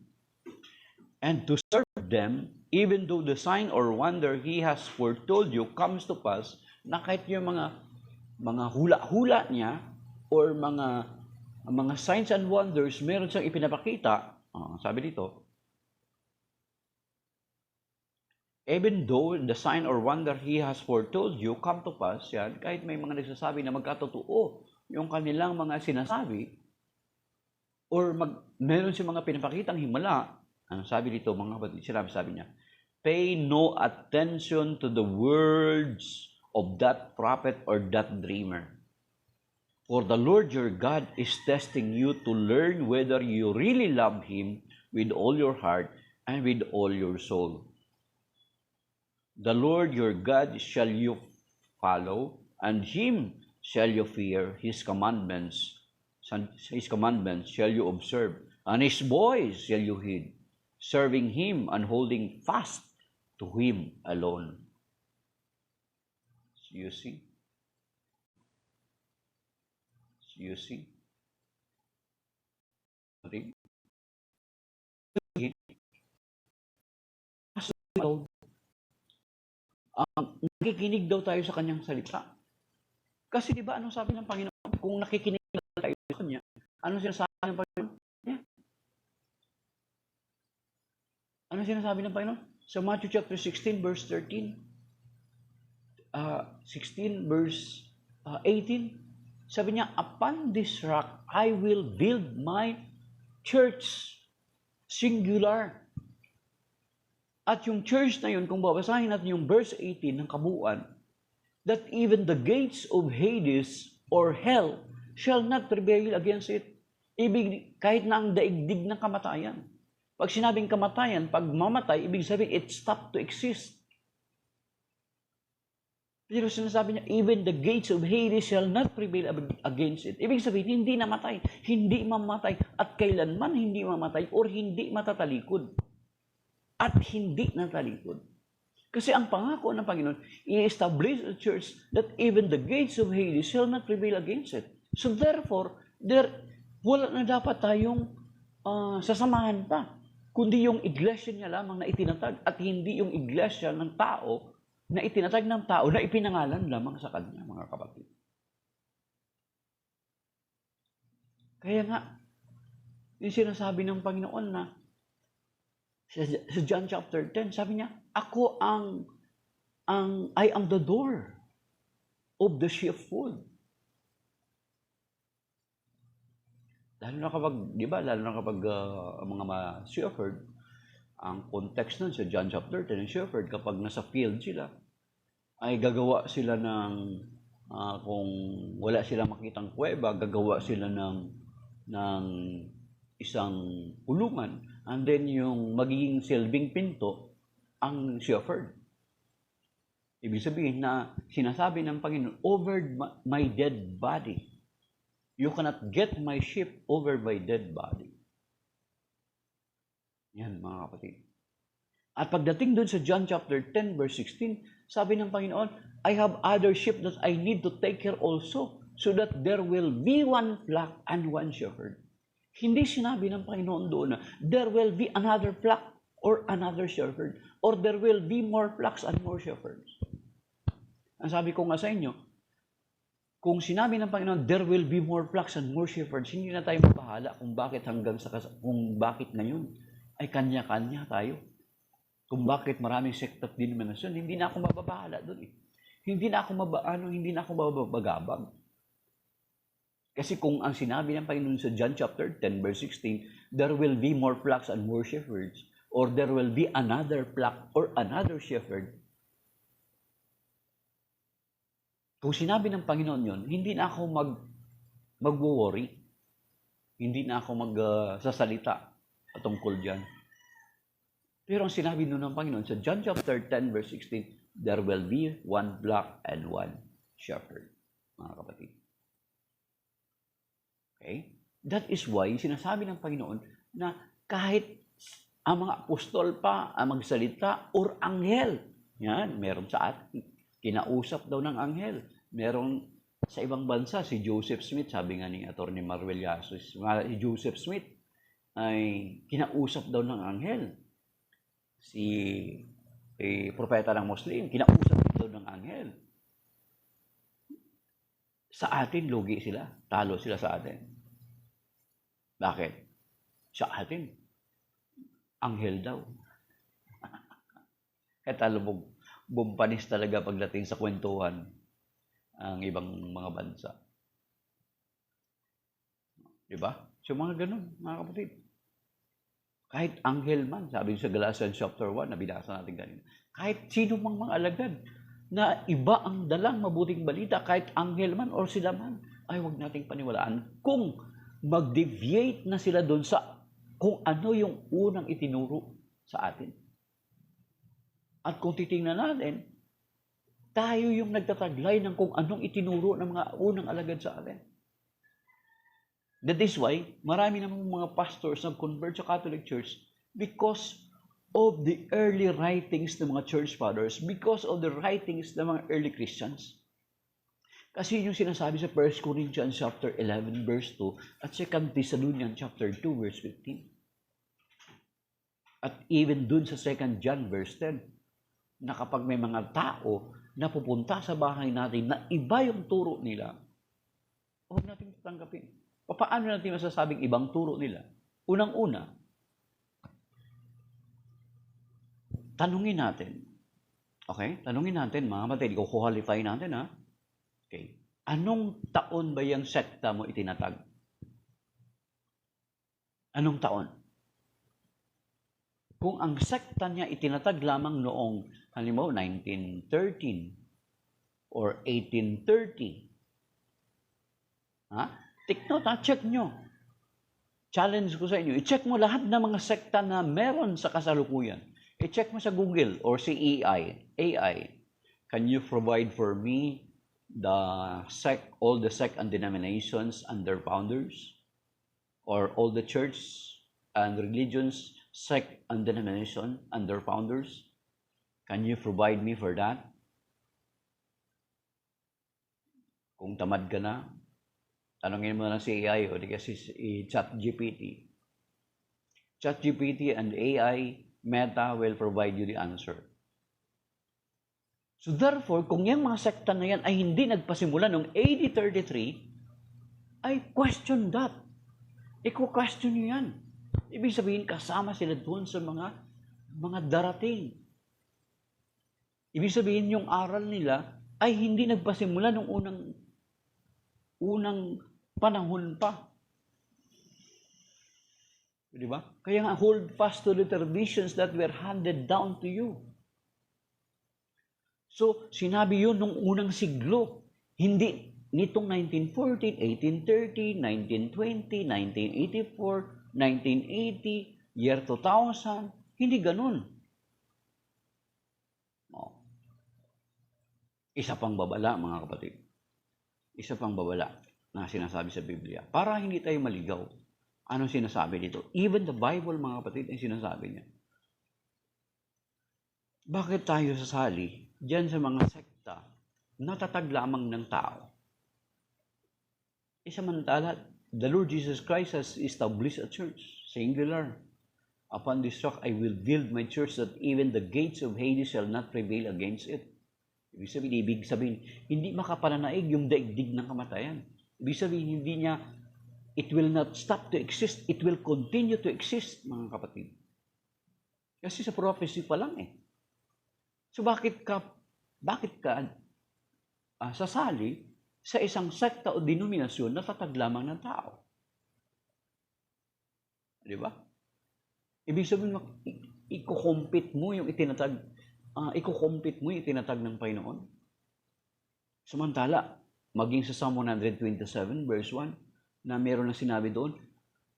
and to serve them, even though the sign or wonder he has foretold you comes to pass, na kahit yung mga hula-hula niya or mga signs and wonders meron siyang ipinapakita, sabi dito, even though the sign or wonder he has foretold you come to pass, yan, kahit may mga nagsasabi na magkatotoo yung kanilang mga sinasabi or meron siyang mga pinapakitang himala, ang sabi dito, mga kapatid, sabi niya, pay no attention to the words of that prophet or that dreamer. For the Lord your God is testing you to learn whether you really love Him with all your heart and with all your soul. The Lord your God shall you follow, and Him shall you fear. His commandments shall you observe, and His voice shall you heed, serving Him and holding fast to Him alone. So you see? Nakikinig daw tayo sa kanyang salita. Kasi di ba anong sabi ng Panginoon? Kung nakikinig tayo sa kanya, anong sinasabi ng Panginoon? Yeah. Anong sinasabi ng Panginoon? Sa Matthew chapter 16 verse 13, 16 verse 18, sabi niya, upon this rock I will build my church. Singular. At yung church na yun, kung babasahin natin yung verse 18 ng kabuuan, that even the gates of Hades or hell shall not prevail against it. Ibig, kahit na ang daigdig ng kamatayan. Pag sinabing kamatayan, pag mamatay, ibig sabihin, it stopped to exist. Pero sinasabi niya, even the gates of Hades shall not prevail against it. Ibig sabihin, hindi namatay, hindi mamatay, at kailanman hindi mamatay or hindi matatalikod. At hindi natalikod. Kasi ang pangako ng Panginoon, i-establish a church that even the gates of Hades shall not prevail against it. So therefore, wala na dapat tayong sasamahan pa, kundi yung iglesia niya lamang na itinatag at hindi yung iglesia ng tao na itinatag ng tao na ipinangalan lamang sa kanya, mga kapatid. Kaya nga, yung sinasabi ng Panginoon na sa John chapter 10, sabi niya, I am the door of the sheepfold. Lalo na kapag mga shepherd, ang context nun sa John chapter 10, yung shepherd, kapag nasa field sila, ay gagawa sila ng, kung wala silang makitang kuweba, gagawa sila ng isang kulungan, and then yung magiging silbing pinto, ang shepherd. Ibig sabihin na sinasabi ng Panginoon, over my dead body, You cannot get my sheep over my dead body. Yan, mga kapatid. At pagdating dun sa John chapter 10, verse 16, sabi ng Panginoon, I have other sheep that I need to take care also, so that there will be one flock and one shepherd. Hindi sinabi ng Panginoon doon na there will be another flock or another shepherd, or there will be more flocks and more shepherds. Ang sabi ko nga sa inyo, kung sinabi ng Panginoon, there will be more flocks and more shepherds, hindi na tayo mabahala kung bakit kung bakit ngayon ay kanya-kanya tayo. Kung bakit maraming sect of denomination, hindi na ako mababahala doon eh. Hindi na ako mababagabag. Kasi kung ang sinabi ng Panginoon sa John chapter 10, verse 16, there will be more flocks and more shepherds, or there will be another flock or another shepherd. Kung sinabi ng Panginoon yun, hindi na ako mag-worry. Hindi na ako magsasalita patungkol dyan. Pero ang sinabi nun ng Panginoon sa John chapter 10, verse 16, there will be one flock and one shepherd, mga kapatid. Okay? That is why sinasabi ng Panginoon na kahit ang mga apostol pa ang magsalita or anghel, yan, meron sa atin, kinausap daw ng anghel. Meron sa ibang bansa, si Joseph Smith, sabi nga ni Atty. Marvel Yasus, si Joseph Smith ay kinausap daw ng anghel. Si propeta ng Muslim, kinausap daw ng anghel. Sa atin, lugi sila. Talo sila sa atin. Bakit? Sa atin, anghel daw. Kaya talo bumpanis talaga pagdating sa kwentuhan ang ibang mga bansa. Diba? So mga ganun, mga kapatid. Kahit anghel man, sabi sa Galatians chapter 1, nabinasa natin kanina, kahit sino mang mga alagad na iba ang dalang mabuting balita, kahit anghel man or sila man, ay huwag nating paniwalaan kung mag-deviate na sila doon sa kung ano yung unang itinuro sa atin. At kung titingnan natin, tayo yung nagtataglay ng kung anong itinuro ng mga unang alagad sa atin. That is why, marami namang mga pastors nag-convert sa Catholic Church because of the early writings ng mga church fathers, because of the writings ng mga early Christians. Kasi yung sinasabi sa 1 Corinthians chapter 11, verse 2, at 2 Thessalonians chapter 2, verse 15. At even dun sa 2 John, verse 10, na kapag may mga tao na pupunta sa bahay natin na iba yung turo nila, huwag natin tatanggapin. Paano natin masasabing ibang turo nila? Unang-una, tanungin natin. Okay? Tanungin natin, mga kapatid, i-qualify natin, ha? Okay. Anong taon ba yung sekta mo itinatag? Anong taon? Kung ang sekta niya itinatag lamang noong, halimbawa, 1913 or 1830, take note, check nyo. Challenge ko sa inyo, i-check mo lahat ng mga sekta na meron sa kasalukuyan. I-check mo sa Google or si AI. Can you provide for me all the sect and denominations and their founders? Or all the church and religions, sect and denomination and their founders? Can you provide me for that? Kung tamad ka na, tanongin mo na si AI o di kasi si ChatGPT. ChatGPT and AI, Meta will provide you the answer. So therefore, kung yung mga sekta na yan ay hindi nagpasimula noong AD 33, ay question that. Iko-question nyo yan. Ibig sabihin, kasama sila doon sa mga darating. Ibig sabihin, yung aral nila ay hindi nagpasimula noong unang panahon pa. Di ba? Kaya nga, hold fast to the traditions that were handed down to you. So, sinabi yun nung unang siglo. Hindi nitong 1914, 1830, 1920, 1984, 1980, year 2000. Hindi ganun. Isa pang babala, mga kapatid. Isa pang babala. na sinasabi sa Biblia. Para hindi tayo maligaw. Ano sinasabi dito? Even the Bible, mga kapatid, ay sinasabi niya. Bakit tayo sasali diyan sa mga sekta na tatag lamang ng tao? Samantala, the Lord Jesus Christ has established a church, singular. Upon this rock, I will build my church that even the gates of Hades shall not prevail against it. Ibig sabihin, hindi makapananaig yung daigdig ng kamatayan. Ibig sabihin, hindi niya, it will not stop to exist. It will continue to exist, mga kapatid. Kasi sa prophecy pa lang eh. So bakit ka sasali sa isang sekta o denominasyon na tatag lamang ng tao? Di ba? Ibig sabihin, iko-compete mo yung itinatag ng Panginoon. Samantala, maging sa Psalm 127 verse 1, na meron na sinabi doon,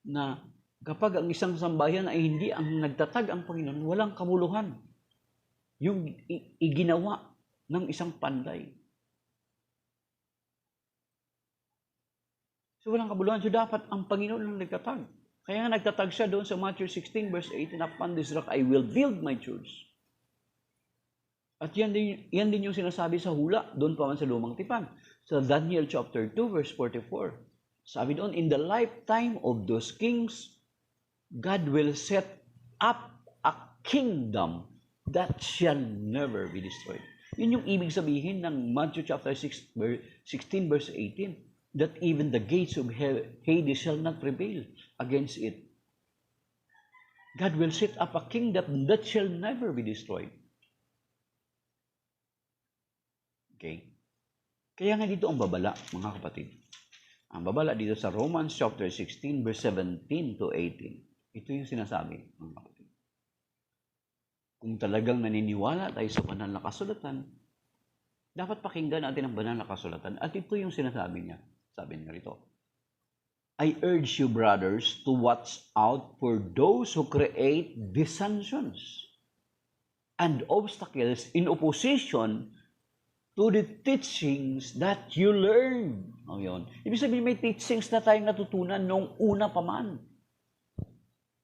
na kapag ang isang sambayan ay hindi ang nagtatag ang Panginoon, walang kamuluhan. Yung iginawa ng isang panday. So walang kabuluhan. So dapat ang Panginoon ang nagtatag. Kaya nga nagtatag siya doon sa Matthew 16 verse 18, upon this rock I will build my church. At yan din yung sinasabi sa hula, doon pa man sa Lumang Tipan. Sa Daniel chapter 2 verse 44. Sabi doon, in the lifetime of those kings, God will set up a kingdom that shall never be destroyed. Yun yung ibig sabihin ng Matthew chapter 16 verse 18. That even the gates of Hades shall not prevail against it. God will set up a kingdom that shall never be destroyed. Okay? Kaya nga dito ang babala, mga kapatid. Ang babala dito sa Romans chapter 16, verse 17 to 18. Ito yung sinasabi, mga kapatid. Kung talagang naniniwala tayo sa banal na kasulatan, dapat pakinggan natin ang banal na kasulatan. At ito yung sinasabi niya. Sabi niya rito, I urge you, brothers, to watch out for those who create dissensions and obstacles in opposition to the teachings that you learn. O yun. Ibig sabihin, may teachings na tayong natutunan nung una pa man.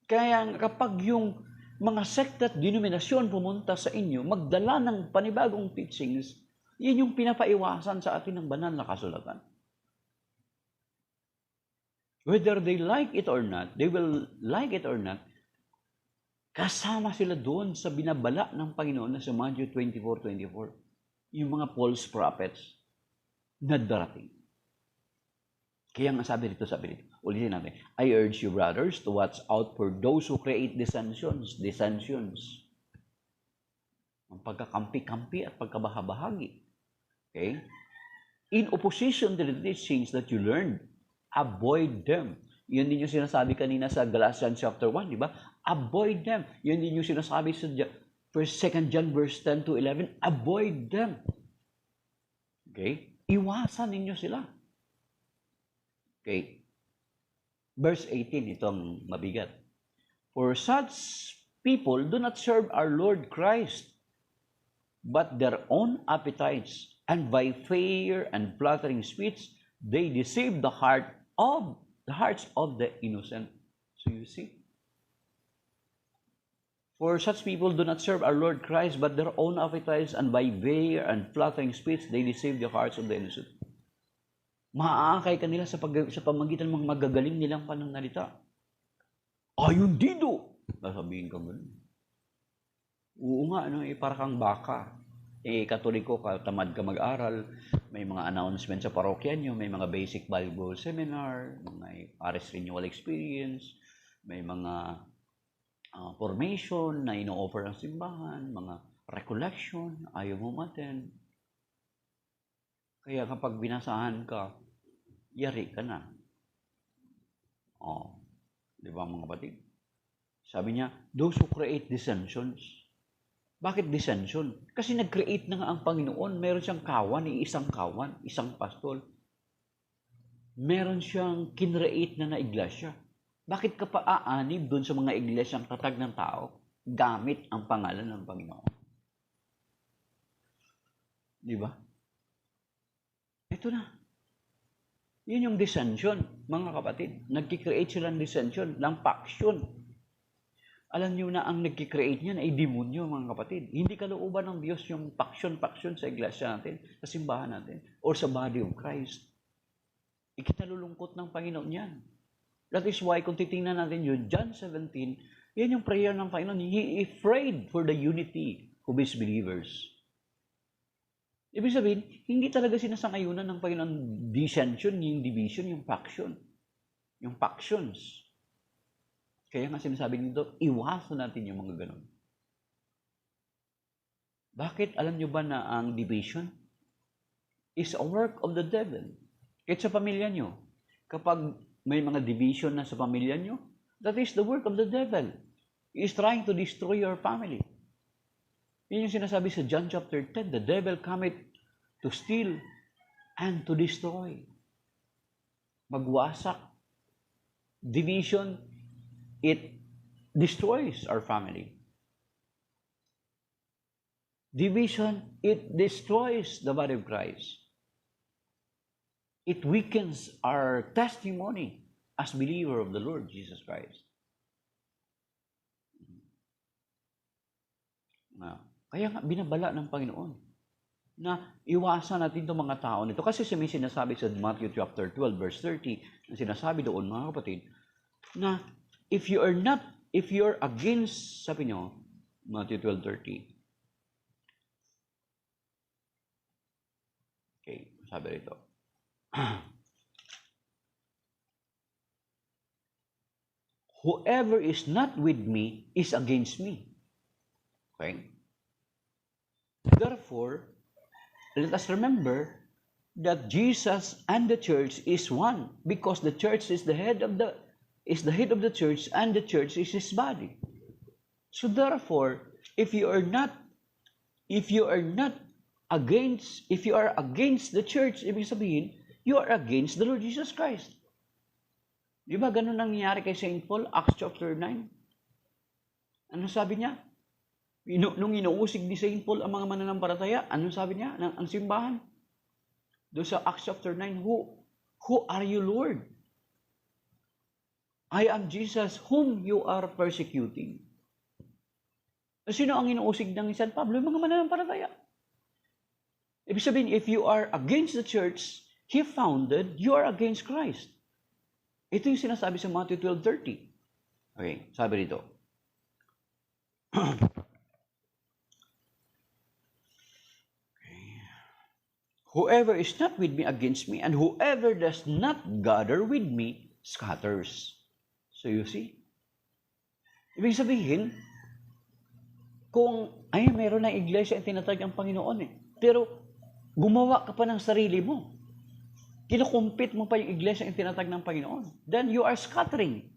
Kaya kapag yung mga sekta at denominasyon pumunta sa inyo, magdala ng panibagong teachings, yun yung pinapaiwasan sa atin ng banal na kasulatan. Whether they like it or not, they will like it or not, kasama sila doon sa binabala ng Panginoon na sa Matthew 24:24. Yung mga false prophets na darating. Kaya nga sabi dito, ulitin natin, I urge you, brothers, to watch out for those who create dissensions. Ang pagkakampi-kampi at pagkabahabahagi. Okay? In opposition to the teachings that you learned, avoid them. Yun din yung sinasabi kanina sa Galatians chapter 1, di ba? Avoid them. Yun din yung sinasabi sa 2 John verse 10 to 11. Avoid them. Okay? Iwasan ninyo sila. Okay? Verse 18, itong mabigat. For such people do not serve our Lord Christ, but their own appetites, and by fair and flattering speech, they deceive the hearts of the innocent. So you see, for such people do not serve our Lord Christ, but their own appetites, and by fair and flattering speech, they deceive the hearts of the innocent. Maaakay kanila sa pamagitan ng mga magagaling nilang pananalita. Ayun dito! Sasabihin ka gano'n. Oo nga, para kang baka. Katoliko ka, tamad ka mag-aral, may mga announcement sa parokya nyo, may mga basic Bible seminar, may Paris Renewal Experience, may mga formation na ino-offer ng simbahan, mga recollection, ayaw mo maten. Kaya kapag binasahan ka, yari ka na. Di ba mga kapatid? Sabi niya, those who create dissensions. Bakit dissension? Kasi nag-create na nga ang Panginoon. Meron siyang kawan, isang pastol. Meron siyang kinreate na iglesia. Bakit ka pa aanib doon sa mga iglesyang tatag ng tao gamit ang pangalan ng Panginoon? Di ba? Ito na. Yun yung dissension, mga kapatid. Nagkikreate sila ng dissension, ng faction. Alam niyo na ang nagkikreate niyan ay demonyo, mga kapatid. Hindi kalooban ng Diyos yung faction sa iglesia natin, sa simbahan natin, or sa body of Christ. Ikinalulungkot ng Panginoon yan. That is why, kung titingnan natin yun, John 17, yan yung prayer ng Panginoon. He prayed for the unity of His believers. Ibig sabihin, hindi talaga sinasangayunan ng Panginoon dissension, yung division, yung faction. Yung factions. Kaya nga sinasabi nito, iwasan natin yung mga ganun. Bakit? Alam nyo ba na ang division is a work of the devil? Kahit sa pamilya nyo, kapag may mga division na sa pamilya nyo, that is the work of the devil. He is trying to destroy your family. Yun yung sinasabi sa John chapter 10, the devil cometh to steal and to destroy. Magwasak. Division, it destroys our family. Division, it destroys the body of Christ. It weakens our testimony as believer of the Lord Jesus Christ. Kaya nga, binabala ng Panginoon na iwasan natin itong mga tao nito. Kasi may sinasabi sa Matthew chapter 12, verse 30, na sinasabi doon, mga kapatid, na if you're against, sabi nyo, Matthew 12:30. Okay, sabi rito. Whoever is not with me is against me. Okay? Therefore, let us remember that Jesus and the church is one, because the church is the head of the church, and the church is His body. So therefore, if you are against the church, ibig sabihin, you are against the Lord Jesus Christ. Di ba ganun nangyayari kay St. Paul, Acts chapter 9? Ano sabi niya? Nung inuusig ni St. Paul ang mga mananampalataya, ano sabi niya? Ang simbahan? Doon sa Acts chapter 9, Who are you, Lord? I am Jesus whom you are persecuting. Sino ang inuusig ng San Pablo? Yung mga mananampalataya. Ibig sabihin, if you are against the church He founded, you are against Christ. Ito yung sinasabi sa Matthew 12:30. Okay, sabi dito. Whoever is not with me against me, and whoever does not gather with me scatters. So you see? Ibig sabihin, kung meron na iglesia ang tinatag ang Panginoon pero gumawa ka pa ng sarili mo. Kinukumpit mo pa yung iglesia ang tinatag ng Panginoon. Then you are scattering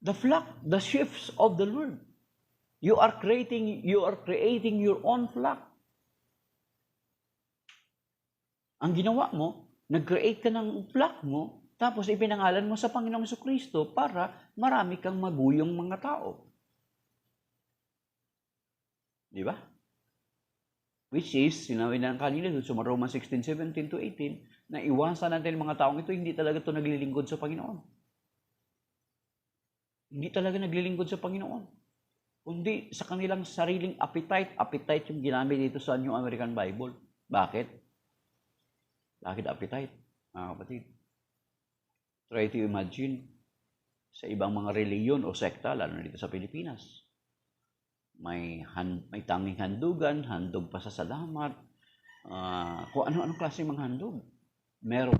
the flock, the sheep of the Lord. You are creating your own flock. Ang ginawa mo, nag-create ka ng flock mo, tapos ipinangalan mo sa Panginoong Jesucristo para marami kang maguyong mga tao. Di ba? Which is, sinabi na kanina sa Romans 16:17-18, na iwasan natin ang mga taong ito, hindi talaga ito naglilingkod sa Panginoon. Hindi talaga naglilingkod sa Panginoon. Kundi sa kanilang sariling appetite yung ginamit dito sa New American Bible. Bakit? Bakit appetite, mga kapatid? Try to imagine sa ibang mga reliyon o sekta, lalo na dito sa Pilipinas. May tanging handugan, handog pa sa salamat, kung ano-anong klase mga handog. Meron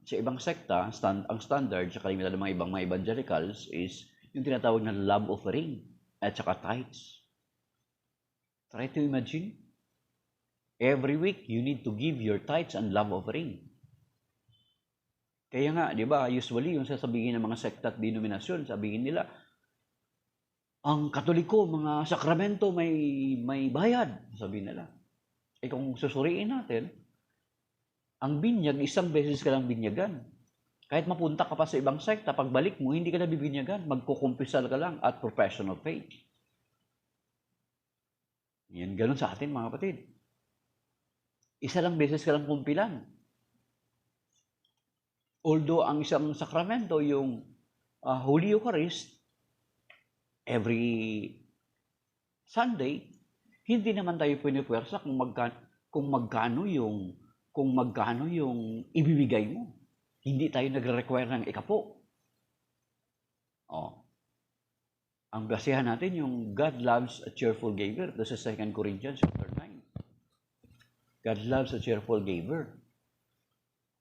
sa ibang sekta, ang standard sa kalimitan ng mga evangelicals is yung tinatawag na love offering at saka tithes. Try to imagine. Every week, you need to give your tithes and love offering. Kaya nga, di ba, usually yung sasabihin ng mga sekta at denominasyon, sabihin nila, ang Katoliko, mga sakramento may bayad, sabihin nila. Kung susuriin natin, ang binyag, isang beses ka lang binyagan. Kahit mapunta ka pa sa ibang sekta, pagbalik mo, hindi ka na bibinyagan. Magkukumpisal ka lang at professional faith. Yan, ganun sa atin, mga kapatid. Isa lang beses ka lang kumpilan. Although ang isang sakramento, yung Holy Eucharist, every Sunday, hindi naman tayo pinipuwersa kung magkano yung ibibigay mo. Hindi tayo nagre-require ng ikapo. Ang basihan natin yung God loves a cheerful giver. This is 2 Corinthians chapter 9. God loves a cheerful giver.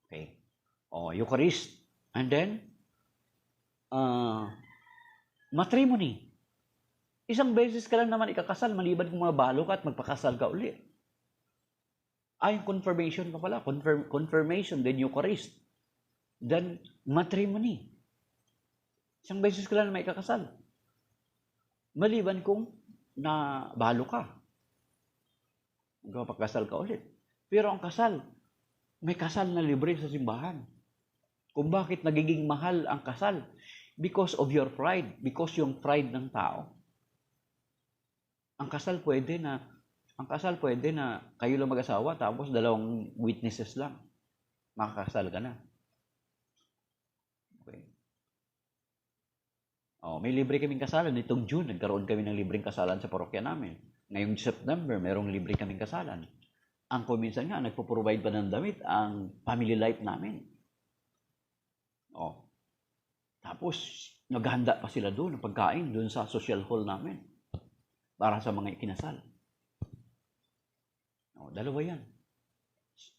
Okay. Eucharist. And then, matrimony. Isang beses ka lang naman ikakasal, maliban kung mabalo ka at magpakasal ka ulit. Yung confirmation pa pala. Confirmation, then Eucharist. Then, matrimony. Isang beses ka lang naman ikakasal. Maliban kung nabalo ka. Magpakasal ka ulit. Pero ang kasal, may kasal na libre sa simbahan. Kung bakit nagiging mahal ang kasal? Because of your pride. Because yung pride ng tao. Ang kasal pwede na kayo lang mag-asawa tapos 2 witnesses lang. Makakasal ka na. Okay. May libre kaming kasalan. Nitong June, nagkaroon kami ng libreng kasalan sa parokya namin. Ngayong September, merong libre kaming kasalan. Ang kuminsan nga, nagpo-provide pa ng damit ang family life namin. Tapos, naghahanda pa sila doon ng pagkain doon sa social hall namin para sa mga ikinasal. Dalawa yan.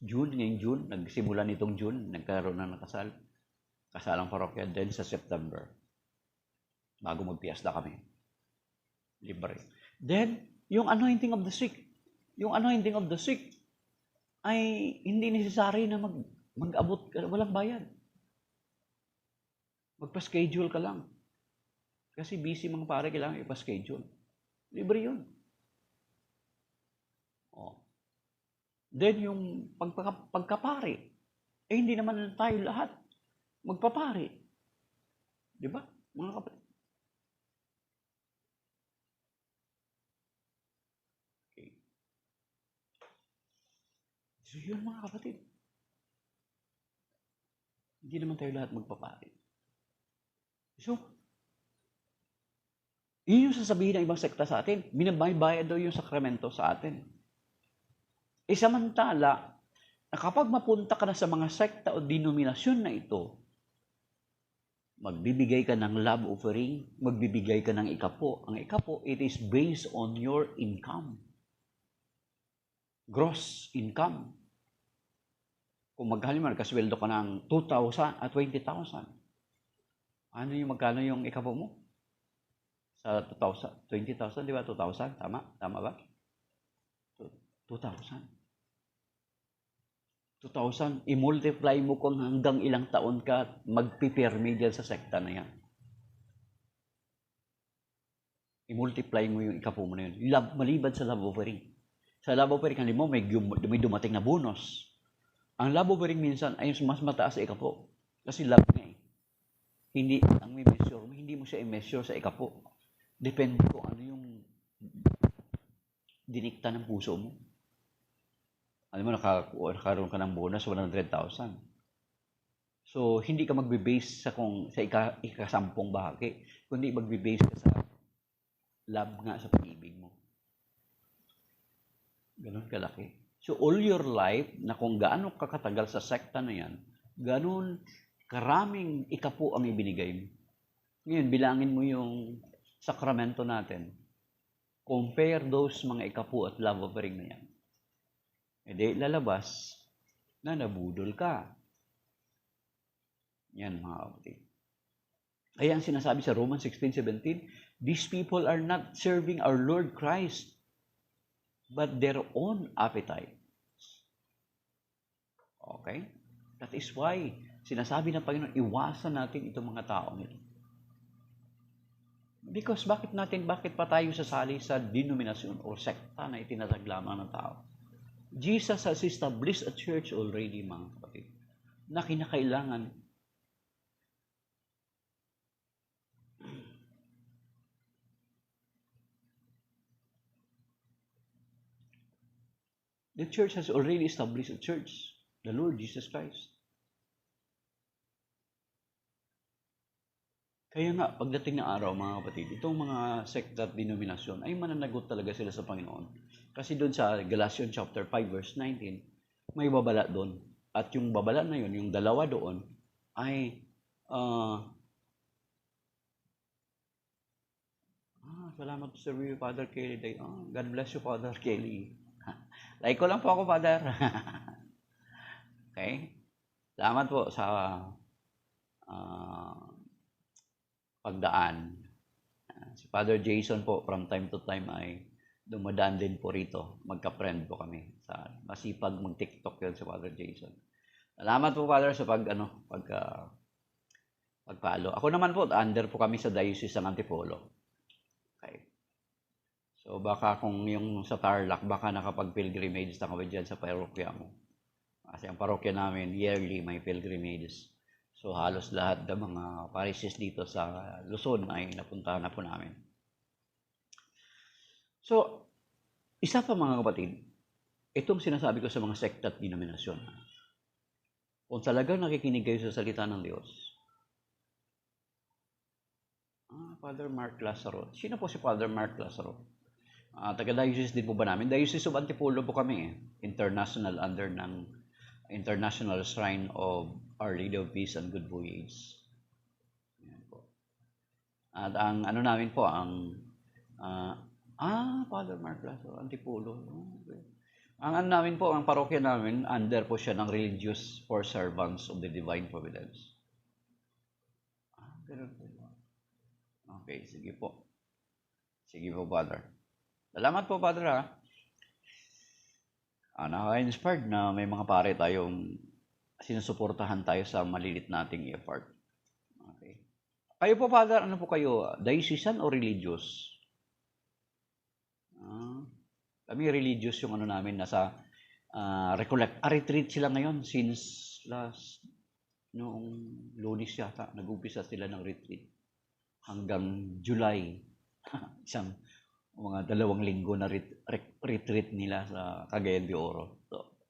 Ngayong June, nagsimula nitong June, nagkaroon na ng kasalang parokya, then sa September, bago magpiasda kami. Libre. Then, yung anointing of the sick. Yung anointing of the sick ay hindi necessary na mag-abot ka, walang bayad. Magpa-schedule ka lang. Kasi busy mga pare, kailangan ipa-schedule. Libre yun. Then yung pagkapari, hindi naman tayo lahat magpapari. Di ba, mga kapatid? Okay. So yun mga kapatid. Hindi naman tayo lahat magpapari. So, yun yung sasabihin ng ibang sekta sa atin. Binabayad daw yung sakramento sa atin. Samantala, na kapag mapunta ka na sa mga sekta o denominasyon na ito, magbibigay ka ng love offering, magbibigay ka ng ikapo. Ang ikapo, it is based on your income. Gross income. Kung magkasweldo ka ng 2,000 at 20,000, ano yung magkano yung ikapo mo? Sa 20,000, di ba? 2,000, tama? Tama ba? 2,000. 2,000, i-multiply mo kung hanggang ilang taon ka magpipirmi dyan sa sekta na yan. I-multiply mo yung ikapo mo na yun. Maliban sa love offering. Sa love offering, may dumating na bonus. Ang love offering minsan ay mas mataas sa ikapo. Kasi love nga eh. Hindi, ang may measure mo, hindi mo siya i-measure sa ikapo. Depende kung ano yung dinikta ng puso mo. Alam mo, nakaroon ka ng bonus, 100,000. So, hindi ka magbe-base sa ikasampung bahagi, kundi magbe-base ka sa love nga sa pag-ibig mo. Ganon kalaki. So, all your life, na kung gaano kakatagal sa sekta na yan, ganon karaming ikapo ang ibinigay mo. Ngayon, bilangin mo yung sakramento natin. Compare those mga ikapo at love offering na yan. Lalabas na nabudol ka. Yan mga kapatid. Kaya ang sinasabi sa Romans 16:17, these people are not serving our Lord Christ, but their own appetite. Okay? That is why sinasabi ng Panginoon, iwasan natin itong mga tao nito. Because bakit pa tayo sasali sa denominasyon o sekta na itinatag lamang ng tao? Jesus has established a church already, mga kapatid, na kinakailangan the church has already established a church, the Lord Jesus Christ. Kaya nga, pagdating ng araw, mga kapatid, itong mga sekta at denominasyon ay mananagot talaga sila sa Panginoon. Kasi doon sa Galatians chapter 5 verse 19, may babala doon. At yung babala na yun, yung dalawa doon, ay salamat sa review, Father Kelly. God bless you, Father Kelly. Like ko lang po ako, Father. Okay? Salamat po sa pagdaan. Si Father Jason po, from time to time ay dumadaan din po rito. Magka-friend po kami. Masipag mag-TikTok yun si Father Jason. Salamat po, Father, sa pag-follow. Ako naman po, under po kami sa Diocese ng Antipolo. Okay. So, baka kung yung sa Tarlac, baka nakapag-pilgrimage na kami dyan sa parokya mo. Kasi ang parokya namin, yearly may pilgrimages. So, halos lahat ng mga parishes dito sa Luzon ay napuntahan na po namin. So, isa pa mga kapatid, itong sinasabi ko sa mga sekta at denominasyon. Kung talagang nakikinig kayo sa salita ng Diyos, Father Mark Lazaro. Sino po si Father Mark Lazaro? Taga-diocese din po ba namin? Diocese of Antipolo po kami. International, under ng International Shrine of Our Lady of Peace and Good Voyage. Yan po. At ang ano namin po, Father Mark Lazaro, Antipolo. Okay. Ang ano namin po, ang parokya namin, under po siya ng Religious for Servants of the Divine Providence. Ganun po. Okay, sige po. Sige po, Father. Salamat po, Father, ha. Nakaka-inspired na may mga pare tayong sinusuportahan tayo sa malilit nating effort. Okay. Kayo po, Father, ano po kayo? Diocesan o religious? Kami religious yung ano namin, nasa retreat sila ngayon since noong Lunes yata, nag-umpisa sila ng retreat. Hanggang July, isang mga 2 linggo na retreat nila sa Cagayan de Oro. So,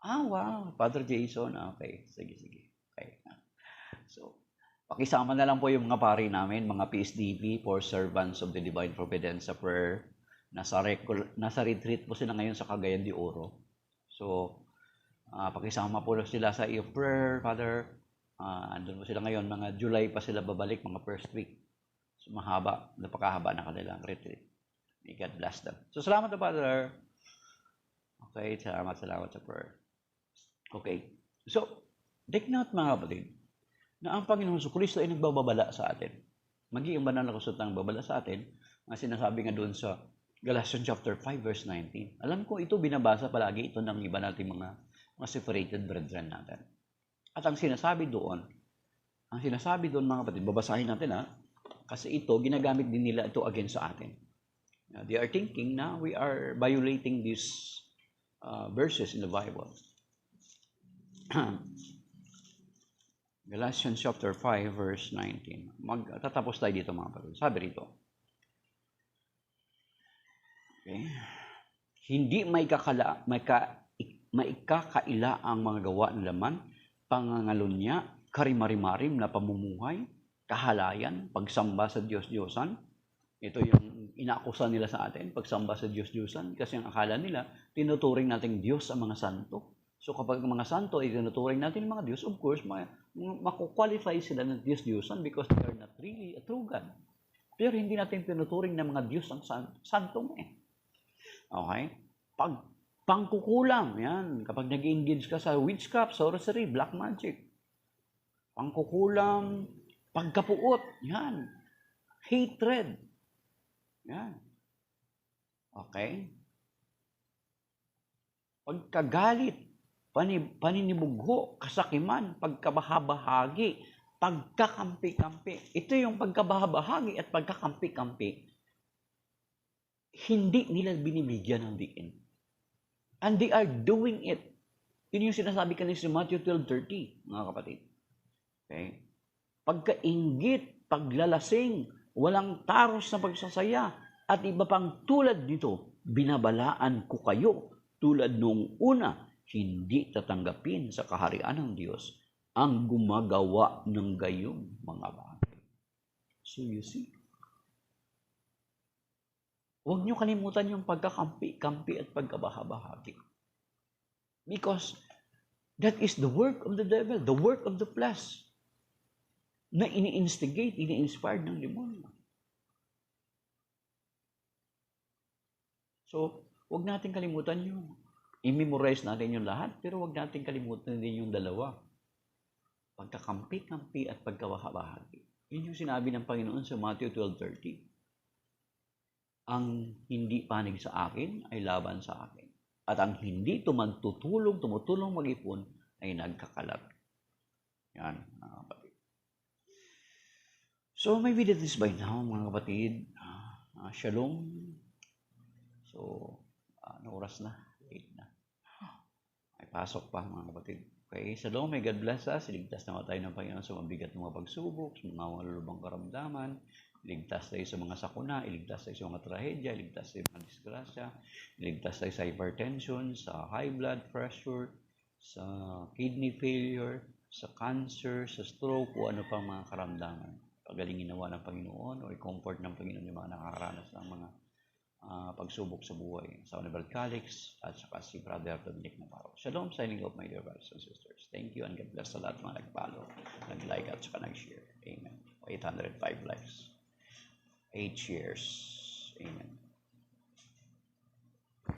wow, Father Jason. Okay, sige. Okay. So, pakisama na lang po yung mga pari namin, mga PSDB, for Servants of the Divine Providence sa prayer. Nasa retreat po sila ngayon sa Cagayan de Oro. So, pakisama po sila sa iyo prayer, Father. Andun po sila ngayon, mga July pa sila babalik, mga first week. So, napakahaba na kanilang retreat. May God bless them. So, salamat na, Father. Okay, salamat sa prayer. Okay. So, take note, mga kapatid, na ang Panginoon Kristo ay nagbababala sa atin. Magiging banal na kusot ng babala sa atin, ang sinasabi nga doon sa Galatians chapter 5, verse 19. Alam ko ito, binabasa palagi ito ng iba nating mga separated brethren natin. At ang sinasabi doon mga kapatid, babasahin natin kasi ito, ginagamit din nila ito against sa atin. They are thinking na we are violating these verses in the Bible. Galatians chapter 5, verse 19. Magtatapos tayo dito mga kapatid. Sabi rito. Okay. Hindi maikakaila ang mga gawa ng laman, pangangalunya, karimarimarim na pamumuhay, kahalayan, pagsamba sa Diyos-Diyosan. Ito yung inaakusa nila sa atin, pagsamba sa Diyos-Diyosan. Kasi ang akala nila, tinuturing nating Diyos ang mga santo. So kapag ang mga santo ay tinuturing natin mga Diyos, of course, makukwalify sila ng Diyos-Diyosan because they are not really a true God. Pero hindi natin tinuturing na mga Diyos ang santo mo eh. Okay? Pangkukulam, yan. Kapag nag-engage ka sa witchcraft, sorcery, black magic. Pangkukulam, pagkapuot, yan. Hatred. Yan. Okay? Pagkagalit, paninibugho, kasakiman, pagkabahabahagi, pagkakampi-kampi. Ito yung pagkabahabahagi at pagkakampi-kampi. Hindi nila binibigyan ng diin. And they are doing it. Yun yung sinasabi kanina sa Matthew 12:30, mga kapatid. Okay? Pagkainggit, paglalasing, walang taros na pagsasaya, at iba pang tulad nito, binabalaan ko kayo tulad nung una, hindi tatanggapin sa kaharian ng Diyos ang gumagawa ng gayong mga bagay. So you see, huwag niyo kalimutan yung pagkakampi-kampi at pagkabahabahagi. Because that is the work of the devil, the work of the flesh, na ini-instigate, ini-inspired ng demonyo. So, huwag natin kalimutan yung i-memorize natin yung lahat, pero huwag natin kalimutan din yung dalawa. Pagkakampi-kampi at pagkabahagi. Yun yung sinabi ng Panginoon sa Matthew 12:30. Ang hindi panig sa akin ay laban sa akin. At ang hindi tumutulong mag-ipon ay nagkakalat. Yan, mga kapatid. So, maybe that is by now, mga kapatid. Shalom. So, ano oras na? 8 na. Ay pasok pa, mga kapatid. Okay, shalom, may God bless us. Iligtas naman tayo ng Panginoon sa mabigat ng mga pagsubok, sa mga malulubang karamdaman. Iligtas tayo sa mga sakuna, iligtas tayo sa mga trahedya, iligtas tayo sa mga disgrasya, iligtas tayo sa hypertension, sa high blood pressure, sa kidney failure, sa cancer, sa stroke, o ano pang mga karamdaman. Pagalingin nawa ng Panginoon o i-comfort ng Panginoon yung mga nakakaranas ng mga pagsubok sa buhay. Sa Honorable Calix at saka si Brother Dominic Navarro. Shalom, signing off, my dear brothers and sisters. Thank you and God bless sa lahat mga nag-follow, nag-like at saka nag-share. Amen. 805 likes. 8 shares. Amen.